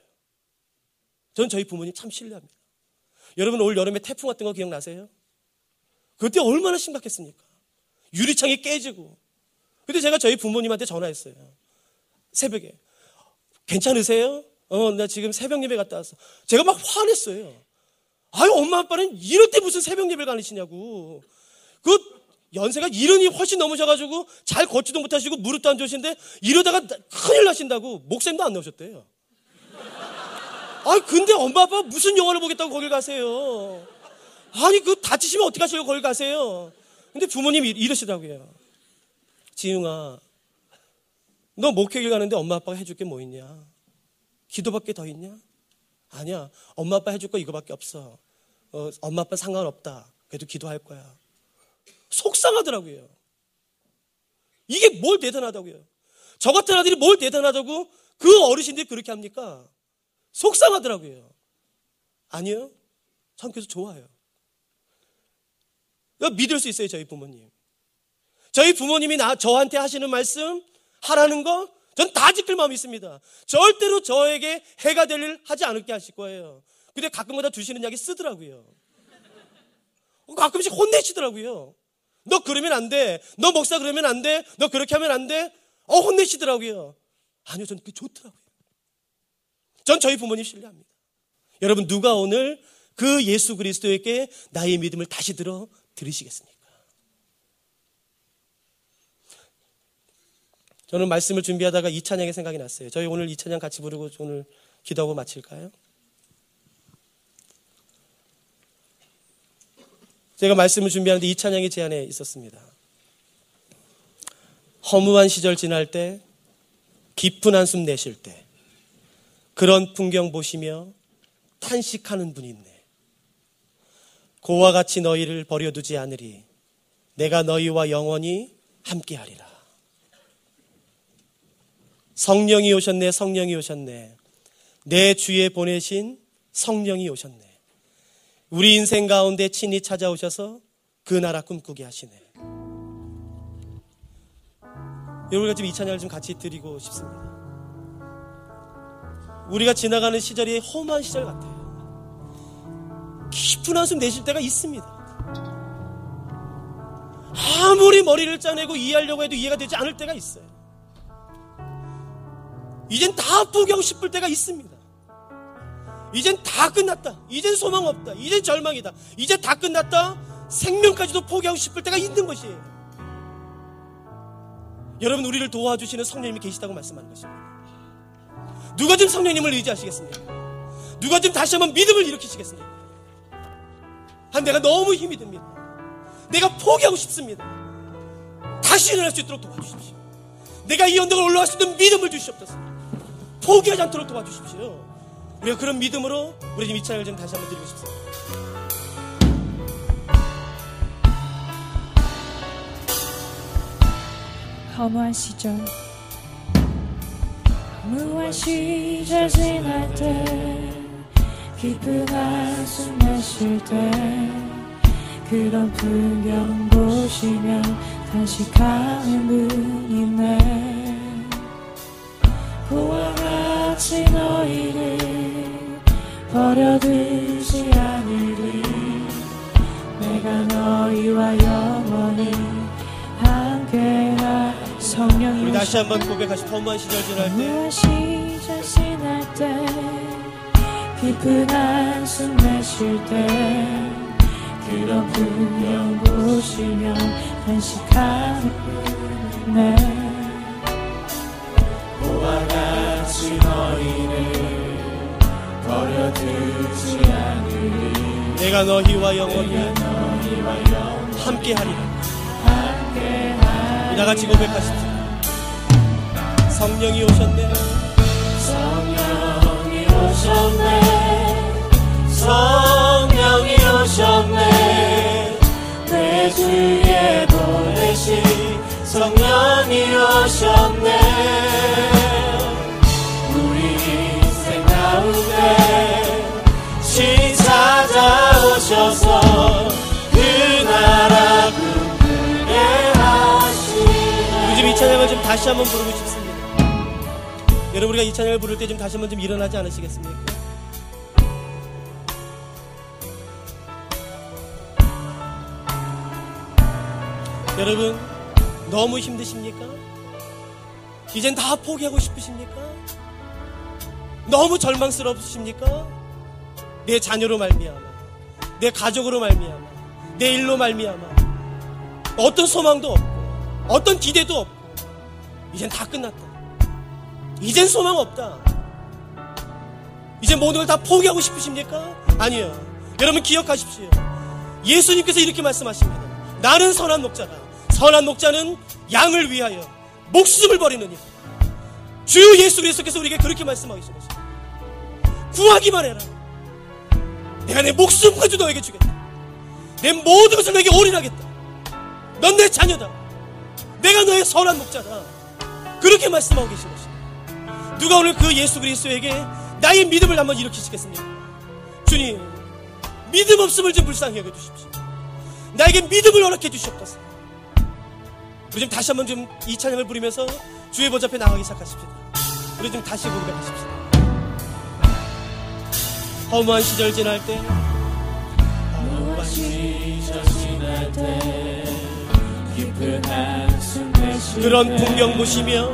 [SPEAKER 6] 저는 저희 부모님 참 신뢰합니다. 여러분, 올 여름에 태풍 왔던 거 기억나세요? 그때 얼마나 심각했습니까? 유리창이 깨지고. 그때 제가 저희 부모님한테 전화했어요. 새벽에. 괜찮으세요? 나 지금 새벽 예배 갔다 왔어. 제가 막 화냈어요. 아유, 엄마 아빠는 이럴 때 무슨 새벽 예배를 가시냐고. 그 연세가 70이 훨씬 넘으셔가지고 잘 걷지도 못하시고 무릎도 안 좋으신데 이러다가 큰일 나신다고 목샘도 안 나오셨대요. 아니, 근데 엄마 아빠가 무슨 영화를 보겠다고 거길 가세요. 아니, 그 다치시면 어떡하시려고 거길 가세요. 근데 부모님이 이러시더라고요. 지웅아, 너 목회길 가는데 엄마 아빠가 해줄 게 뭐 있냐? 기도밖에 더 있냐? 아니야, 엄마 아빠 해줄 거 이거밖에 없어. 엄마 아빠 상관없다. 그래도 기도할 거야. 속상하더라고요. 이게 뭘 대단하다고요? 저 같은 아들이 뭘 대단하다고 그 어르신들이 그렇게 합니까? 속상하더라고요. 아니요, 전 그래서 좋아요. 믿을 수 있어요. 저희 부모님, 저희 부모님이 저한테 하시는 말씀, 하라는 거 전 다 지킬 마음이 있습니다. 절대로 저에게 해가 될 일 하지 않을게 하실 거예요. 근데 가끔마다 주시는 약이 쓰더라고요. 가끔씩 혼내시더라고요. 너 그러면 안 돼. 너 목사 그러면 안 돼. 너 그렇게 하면 안 돼. 혼내시더라고요. 아니요, 전 그게 좋더라고요. 전 저희 부모님 신뢰합니다. 여러분, 누가 오늘 그 예수 그리스도에게 나의 믿음을 다시 들으시겠습니까? 저는 말씀을 준비하다가 이 찬양의 생각이 났어요. 저희 오늘 이 찬양 같이 부르고 오늘 기도하고 마칠까요? 제가 말씀을 준비하는데 이 찬양이 제 안에 있었습니다. 허무한 시절 지날 때, 깊은 한숨 내쉴 때, 그런 풍경 보시며 탄식하는 분이 있네. 고와 같이 너희를 버려두지 않으리. 내가 너희와 영원히 함께하리라. 성령이 오셨네, 성령이 오셨네. 내 주에 보내신 성령이 오셨네. 우리 인생 가운데 친히 찾아오셔서 그 나라 꿈꾸게 하시네. 여러분과 지금 이 찬양을 좀 같이 드리고 싶습니다. 우리가 지나가는 시절이 험한 시절 같아요. 깊은 한숨 내쉴 때가 있습니다. 아무리 머리를 짜내고 이해하려고 해도 이해가 되지 않을 때가 있어요. 이젠 다 포기하고 싶을 때가 있습니다. 이젠 다 끝났다. 이젠 소망 없다. 이젠 절망이다. 이제 다 끝났다. 생명까지도 포기하고 싶을 때가 있는 것이에요. 여러분, 우리를 도와주시는 성령님이 계시다고 말씀하는 것입니다. 누가 좀 성령님을 의지하시겠습니까? 누가 좀 다시 한번 믿음을 일으키시겠습니까? 내가 너무 힘이 듭니다. 내가 포기하고 싶습니다. 다시 일어날 수 있도록 도와주십시오. 내가 이 언덕을 올라갈 수 있는 믿음을 주시옵소서. 포기하지 않도록 도와주십시오. 우리가 그런 믿음으로 우리 지금 이 찬양을 좀 다시 한번 드리고 싶습니다.
[SPEAKER 1] 허무한 시절, 허무한 시절 지날 때, 깊은 한숨 내쉴 때, 그런 풍경 보시며 탄식하는 분이 있네. 고와 같이 너희를 버려두지 않으리. 내가 너희와 영원히 함께할 성령이
[SPEAKER 6] 우리 다시 한번 고백하시. 허무한 시절 지날 때,
[SPEAKER 1] 허무한 시절 지날 때, 깊은 한숨 내쉴 때, 그런 풍경 보시며 간식하는 내
[SPEAKER 3] 그와 같이 너희를 버려두지 않으리.
[SPEAKER 6] 내가 너희와 영원히 함께하리라. 나같이 고백하십시오. 성령이 오셨네.
[SPEAKER 1] 성령이 오셨네.
[SPEAKER 3] 성령이 오셨네. 내 주에 보내신 성령이 오셨네. 우리 인생 가운데 친히 찾아오셔서 그 나라 꿈꾸게 하시네.
[SPEAKER 6] 요즘 이 찬양을 좀 다시 한번 부르고 싶습니다. 여러분, 우리가 이 찬양을 부를 때 좀 다시 한번 좀 일어나지 않으시겠습니까? 여러분, 너무 힘드십니까? 이젠 다 포기하고 싶으십니까? 너무 절망스럽으십니까? 내 자녀로 말미암아, 내 가족으로 말미암아, 내 일로 말미암아 어떤 소망도 없고 어떤 기대도 없고 이젠 다 끝났다. 이젠 소망 없다. 이제 모든 걸 다 포기하고 싶으십니까? 아니요. 여러분 기억하십시오. 예수님께서 이렇게 말씀하십니다. 나는 선한 목자다. 선한 목자는 양을 위하여 목숨을 버리느니라. 주 예수 그리스도께서 우리에게 그렇게 말씀하고 계십니다. 구하기만 해라. 내가 내 목숨까지 너에게 주겠다. 내 모든 것을 너에게 올인하겠다. 넌 내 자녀다. 내가 너의 선한 목자다. 그렇게 말씀하고 계신 것입니다. 누가 오늘 그 예수 그리스도에게 나의 믿음을 한번 일으키시겠습니까? 주님, 믿음 없음을 좀 불쌍히 여겨주십시오. 나에게 믿음을 허락해 주시옵소서. 우리 좀 다시 한번 좀 이 찬양을 부르면서 주의 보좌 앞에 나가기 시작하십시다. 우리 좀 다시 고백하십시다. 허무한 시절 지날 때,
[SPEAKER 3] 허무한 시절 지날 때, 깊은 한숨 내쉴
[SPEAKER 6] 그런
[SPEAKER 3] 때,
[SPEAKER 6] 풍경 보시며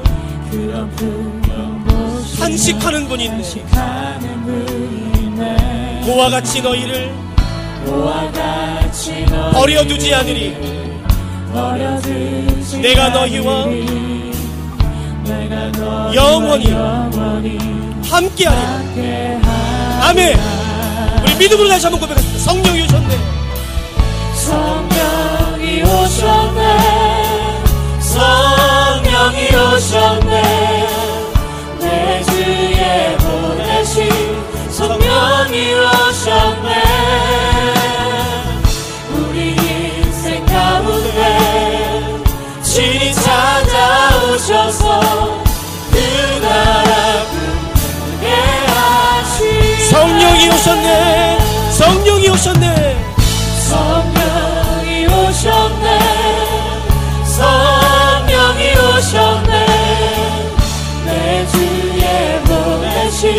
[SPEAKER 3] 그런 풍경 보시며
[SPEAKER 6] 한식하는 분이 있네.
[SPEAKER 3] 한식하는 분이 있네.
[SPEAKER 6] 그와 같이 너희를
[SPEAKER 3] 그와 같이 너희를
[SPEAKER 6] 버려두지 않으리.
[SPEAKER 3] 버려두지
[SPEAKER 6] 내가 너희와
[SPEAKER 3] 않으리. 내가 너희와
[SPEAKER 6] 영원히
[SPEAKER 3] 영원히
[SPEAKER 6] 함께하리라.
[SPEAKER 3] 함께하리라.
[SPEAKER 6] 아멘. 우리 믿음으로 다시 한번 고백합시다. 성령이 오셨네.
[SPEAKER 3] 성령이 오셨네. 성령이 오셨네. 내 주에 보내신 성령이 오셨네. 우리 인생 가운데 친히 찾아오셔서 그 나라 꿈꾸게 하시네.
[SPEAKER 6] 성령이 오셨네. 성령이 오셨네.
[SPEAKER 3] 성령이 오셨네. 성령이 오셨네. 내 주에 보내신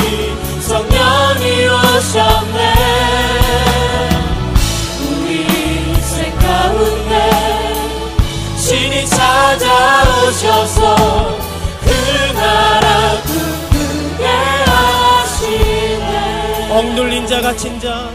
[SPEAKER 3] 성령이 오셨네. 우리 인생 가운데 친히 찾아오셔서 그 나라 꿈꾸게 하시네.
[SPEAKER 6] 억눌린 자 갇힌 자,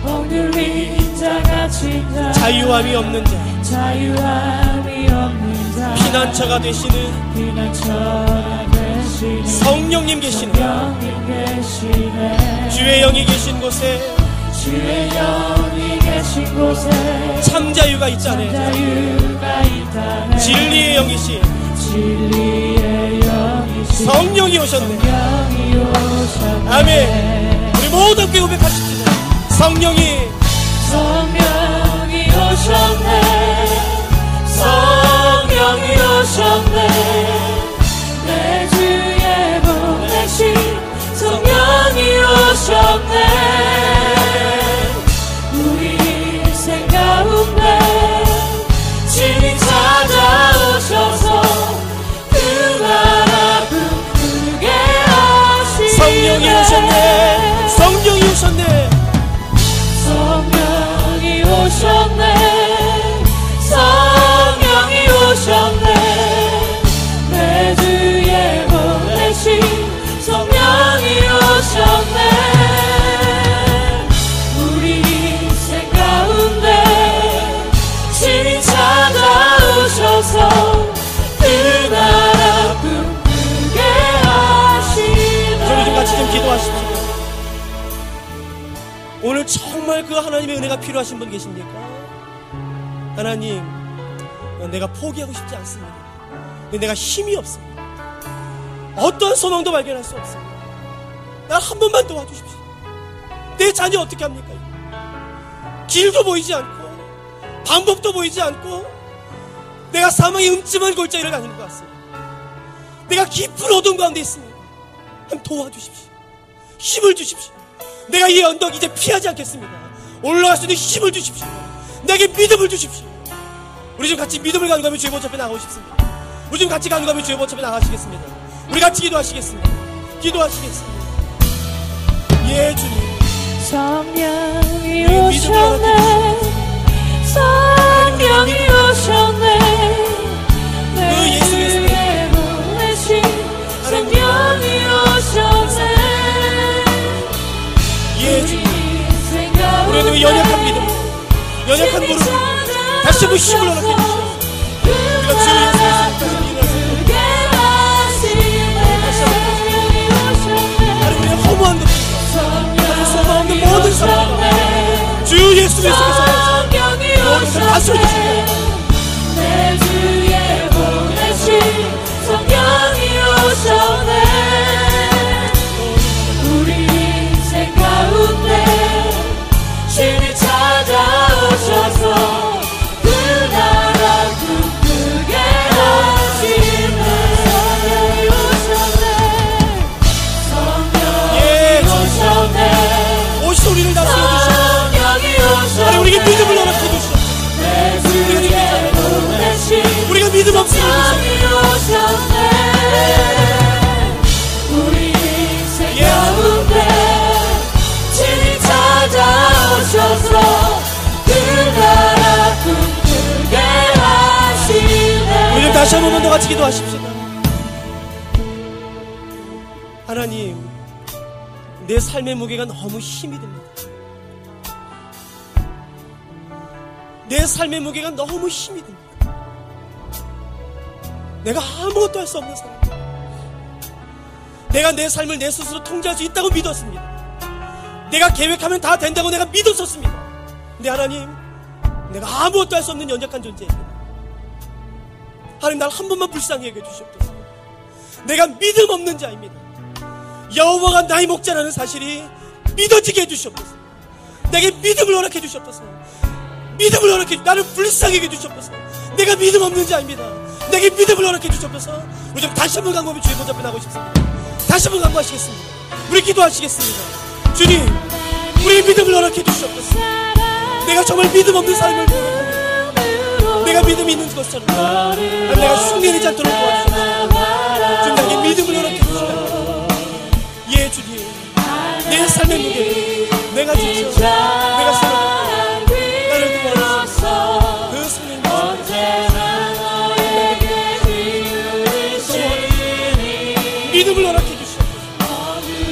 [SPEAKER 3] 억눌린 자 갇힌 자,
[SPEAKER 6] 자유함이 없는 자,
[SPEAKER 3] 자유함이 없는 자,
[SPEAKER 6] 피난처가 되시는
[SPEAKER 3] 피난처가 되시는
[SPEAKER 6] 성령님 계시네.
[SPEAKER 3] 성령님 계시네.
[SPEAKER 6] 주의 영이 계신 곳에
[SPEAKER 3] 주의 영이 계신 곳에
[SPEAKER 6] 참 자유가 있다네.
[SPEAKER 3] 자유가 있다네.
[SPEAKER 6] 진리의 영이신
[SPEAKER 3] 진리의 영이신
[SPEAKER 6] 성령이 오셨네.
[SPEAKER 3] 성령이 오셨네.
[SPEAKER 6] 아멘. 우리 모두 함께 고백하십시다. 성령이
[SPEAKER 3] 오셨네. 성령이 오셨네. 내 주에 보내신 성령이 오셨네. 우리 인생 가운데 친히 찾아오셔서 그 나라 꿈꾸게
[SPEAKER 6] 오늘 정말 그 하나님의 은혜가 필요하신 분 계십니까? 하나님, 내가 포기하고 싶지 않습니다. 내가 힘이 없습니다. 어떠한 소망도 발견할 수 없습니다. 날 한 번만 도와주십시오. 내 자녀 어떻게 합니까? 길도 보이지 않고 방법도 보이지 않고 내가 사망의 음침한 골짜기를 다니는 것 같습니다. 내가 깊은 어둠 가운데 있습니다. 한번 도와주십시오. 힘을 주십시오. 내가 이 언덕 이제 피하지 않겠습니다. 올라갈 수 있는 힘을 주십시오. 내게 믿음을 주십시오. 우리 좀 같이 믿음을 가져가며 주의 보좌 앞에 나가고 싶습니다. 우리 좀 같이 가져가며 주의 보좌 앞에 나가시겠습니다. 우리 같이 기도하시겠습니다. 기도하시겠습니다. 예, 주님.
[SPEAKER 3] 성령이 오셨네. 성령이 오셨네. 내 주에 보내신 성령이 오셨네.
[SPEAKER 6] 예, 주님. 우리는 연약한 믿음, 연약한 무릎 다시 한번 힘을 얻게 해주시옵소서. 우리가 주 예수 그리스도의 다시 한번 하나님, 우리가 허무한 것입니다. 하나님, 소망 없는 모든 사람 주 예수 그리스도께서 모든 사람 다스려 주시옵소서.
[SPEAKER 3] 내 주에 보내신 성령이 오셨네. 우리 인생 가운데 신이 찾아오셔서 그 나라 꿈꾸게 하시네. 성령이 오셨네. 성령이 오셨네.
[SPEAKER 6] 오시소 우리를 다스려 주시옵소서. 하나님, 우리에게 믿음을 허락해 주시옵소서. 우리가 믿음 없음을
[SPEAKER 3] 오셨네. 우리 인생 가운데 신이 찾아오셔서 그 나라 꿈꾸게 하시네.
[SPEAKER 6] 우리 다시 한 번만 더 같이 기도하십시다. 하나님, 내 삶의 무게가 너무 힘이 듭니다. 내 삶의 무게가 너무 힘이 듭니다. 내가 아무것도 할 수 없는 사람, 내가 내 삶을 내 스스로 통제할 수 있다고 믿었습니다. 내가 계획하면 다 된다고 내가 믿었었습니다. 근데 하나님, 내가 아무것도 할 수 없는 연약한 존재입니다. 하나님, 날 한 번만 불쌍히 여겨 주시옵소서. 내가 믿음 없는 자입니다. 여호와가 나의 목자라는 사실이 믿어지게 해주시옵소서. 내게 믿음을 허락해 주시옵소서. 믿음을 허락해 나를 불쌍히 여겨 주시옵소서. 내가 믿음 없는 자입니다. 내게 믿음을 허락해 주시옵소서. 우리 좀 다시 한번 강구하며 주의 보좌 앞에 나가고 싶습니다. 다시 한번 강구하시겠습니다. 우리 기도하시겠습니다. 주님, 우리의 믿음을 허락해 주시옵소서. 내가 정말 믿음 없는 삶을 살아갑니다. 내가 믿음이 있는 것처럼 내가 흉내내지 않도록 도와주시옵소서. 주님, 나에게 믿음을 허락해 주시옵소서. 예, 주님, 내 삶의 무게를 내가 지쳐, 내가 쓰러져 나를 도와주시옵소서. 그 성령님 믿음을 허락해 주시옵소서.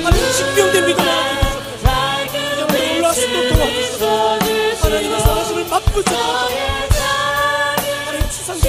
[SPEAKER 6] 하나님, 신병된 믿음을 허락해 주시옵소서. 그냥 올라갈 수 있도록 도와주시옵소서. 하나님의 선하심을 맛볼 수 있도록 하나님, 치상된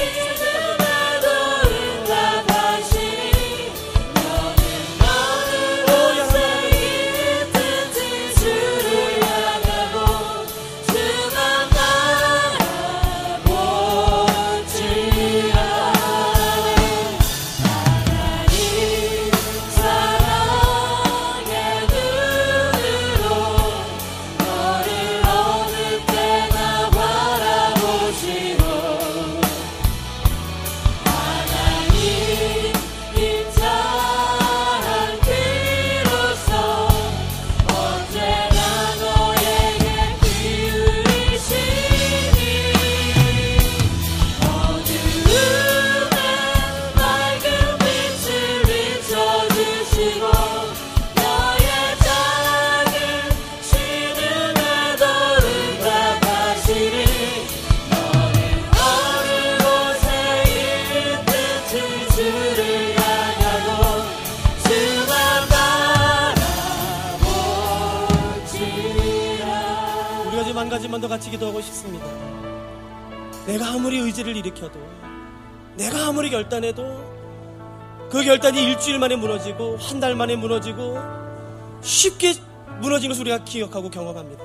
[SPEAKER 6] 한 가지만 더 같이 기도하고 싶습니다. 내가 아무리 의지를 일으켜도, 내가 아무리 결단해도 그 결단이 일주일 만에 무너지고 한 달 만에 무너지고 쉽게 무너진 것을 우리가 기억하고 경험합니다.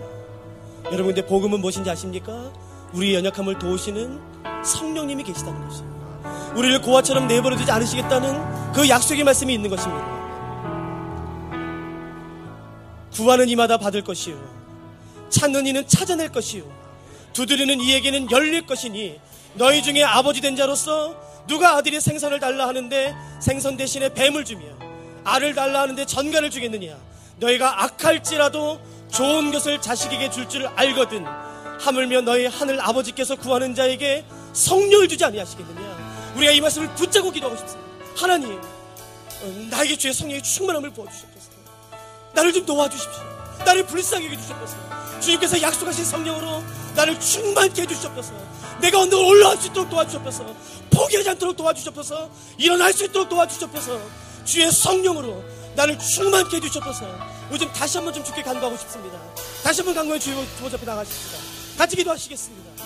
[SPEAKER 6] 여러분, 근데 복음은 무엇인지 아십니까? 우리의 연약함을 도우시는 성령님이 계시다는 것이에요. 우리를 고아처럼 내버려두지 않으시겠다는 그 약속의 말씀이 있는 것입니다. 구하는 이마다 받을 것이요, 찾는 이는 찾아낼 것이요, 두드리는 이에게는 열릴 것이니 너희 중에 아버지 된 자로서 누가 아들이 생선을 달라 하는데 생선 대신에 뱀을 주며 알을 달라 하는데 전갈을 주겠느냐? 너희가 악할지라도 좋은 것을 자식에게 줄 줄 알거든 하물며 너희 하늘 아버지께서 구하는 자에게 성령을 주지 아니하시겠느냐? 우리가 이 말씀을 붙잡고 기도하고 싶습니다. 하나님, 나에게 주의 성령의 충만함을 부어주시옵소서. 나를 좀 도와주십시오. 나를 불쌍하게 해주시옵소서. 주님께서 약속하신 성령으로 나를 충만케 해주시옵소서. 내가 언덕을 올라갈 수 있도록 도와주시옵소서. 포기하지 않도록 도와주시옵소서. 일어날 수 있도록 도와주시옵소서. 주의 성령으로 나를 충만케 해주시옵소서. 요즘 다시 한번 좀 주께 간구하고 싶습니다. 다시 한번 간구해 주시고 주 앞에 나가십시다. 같이 기도하시겠습니다.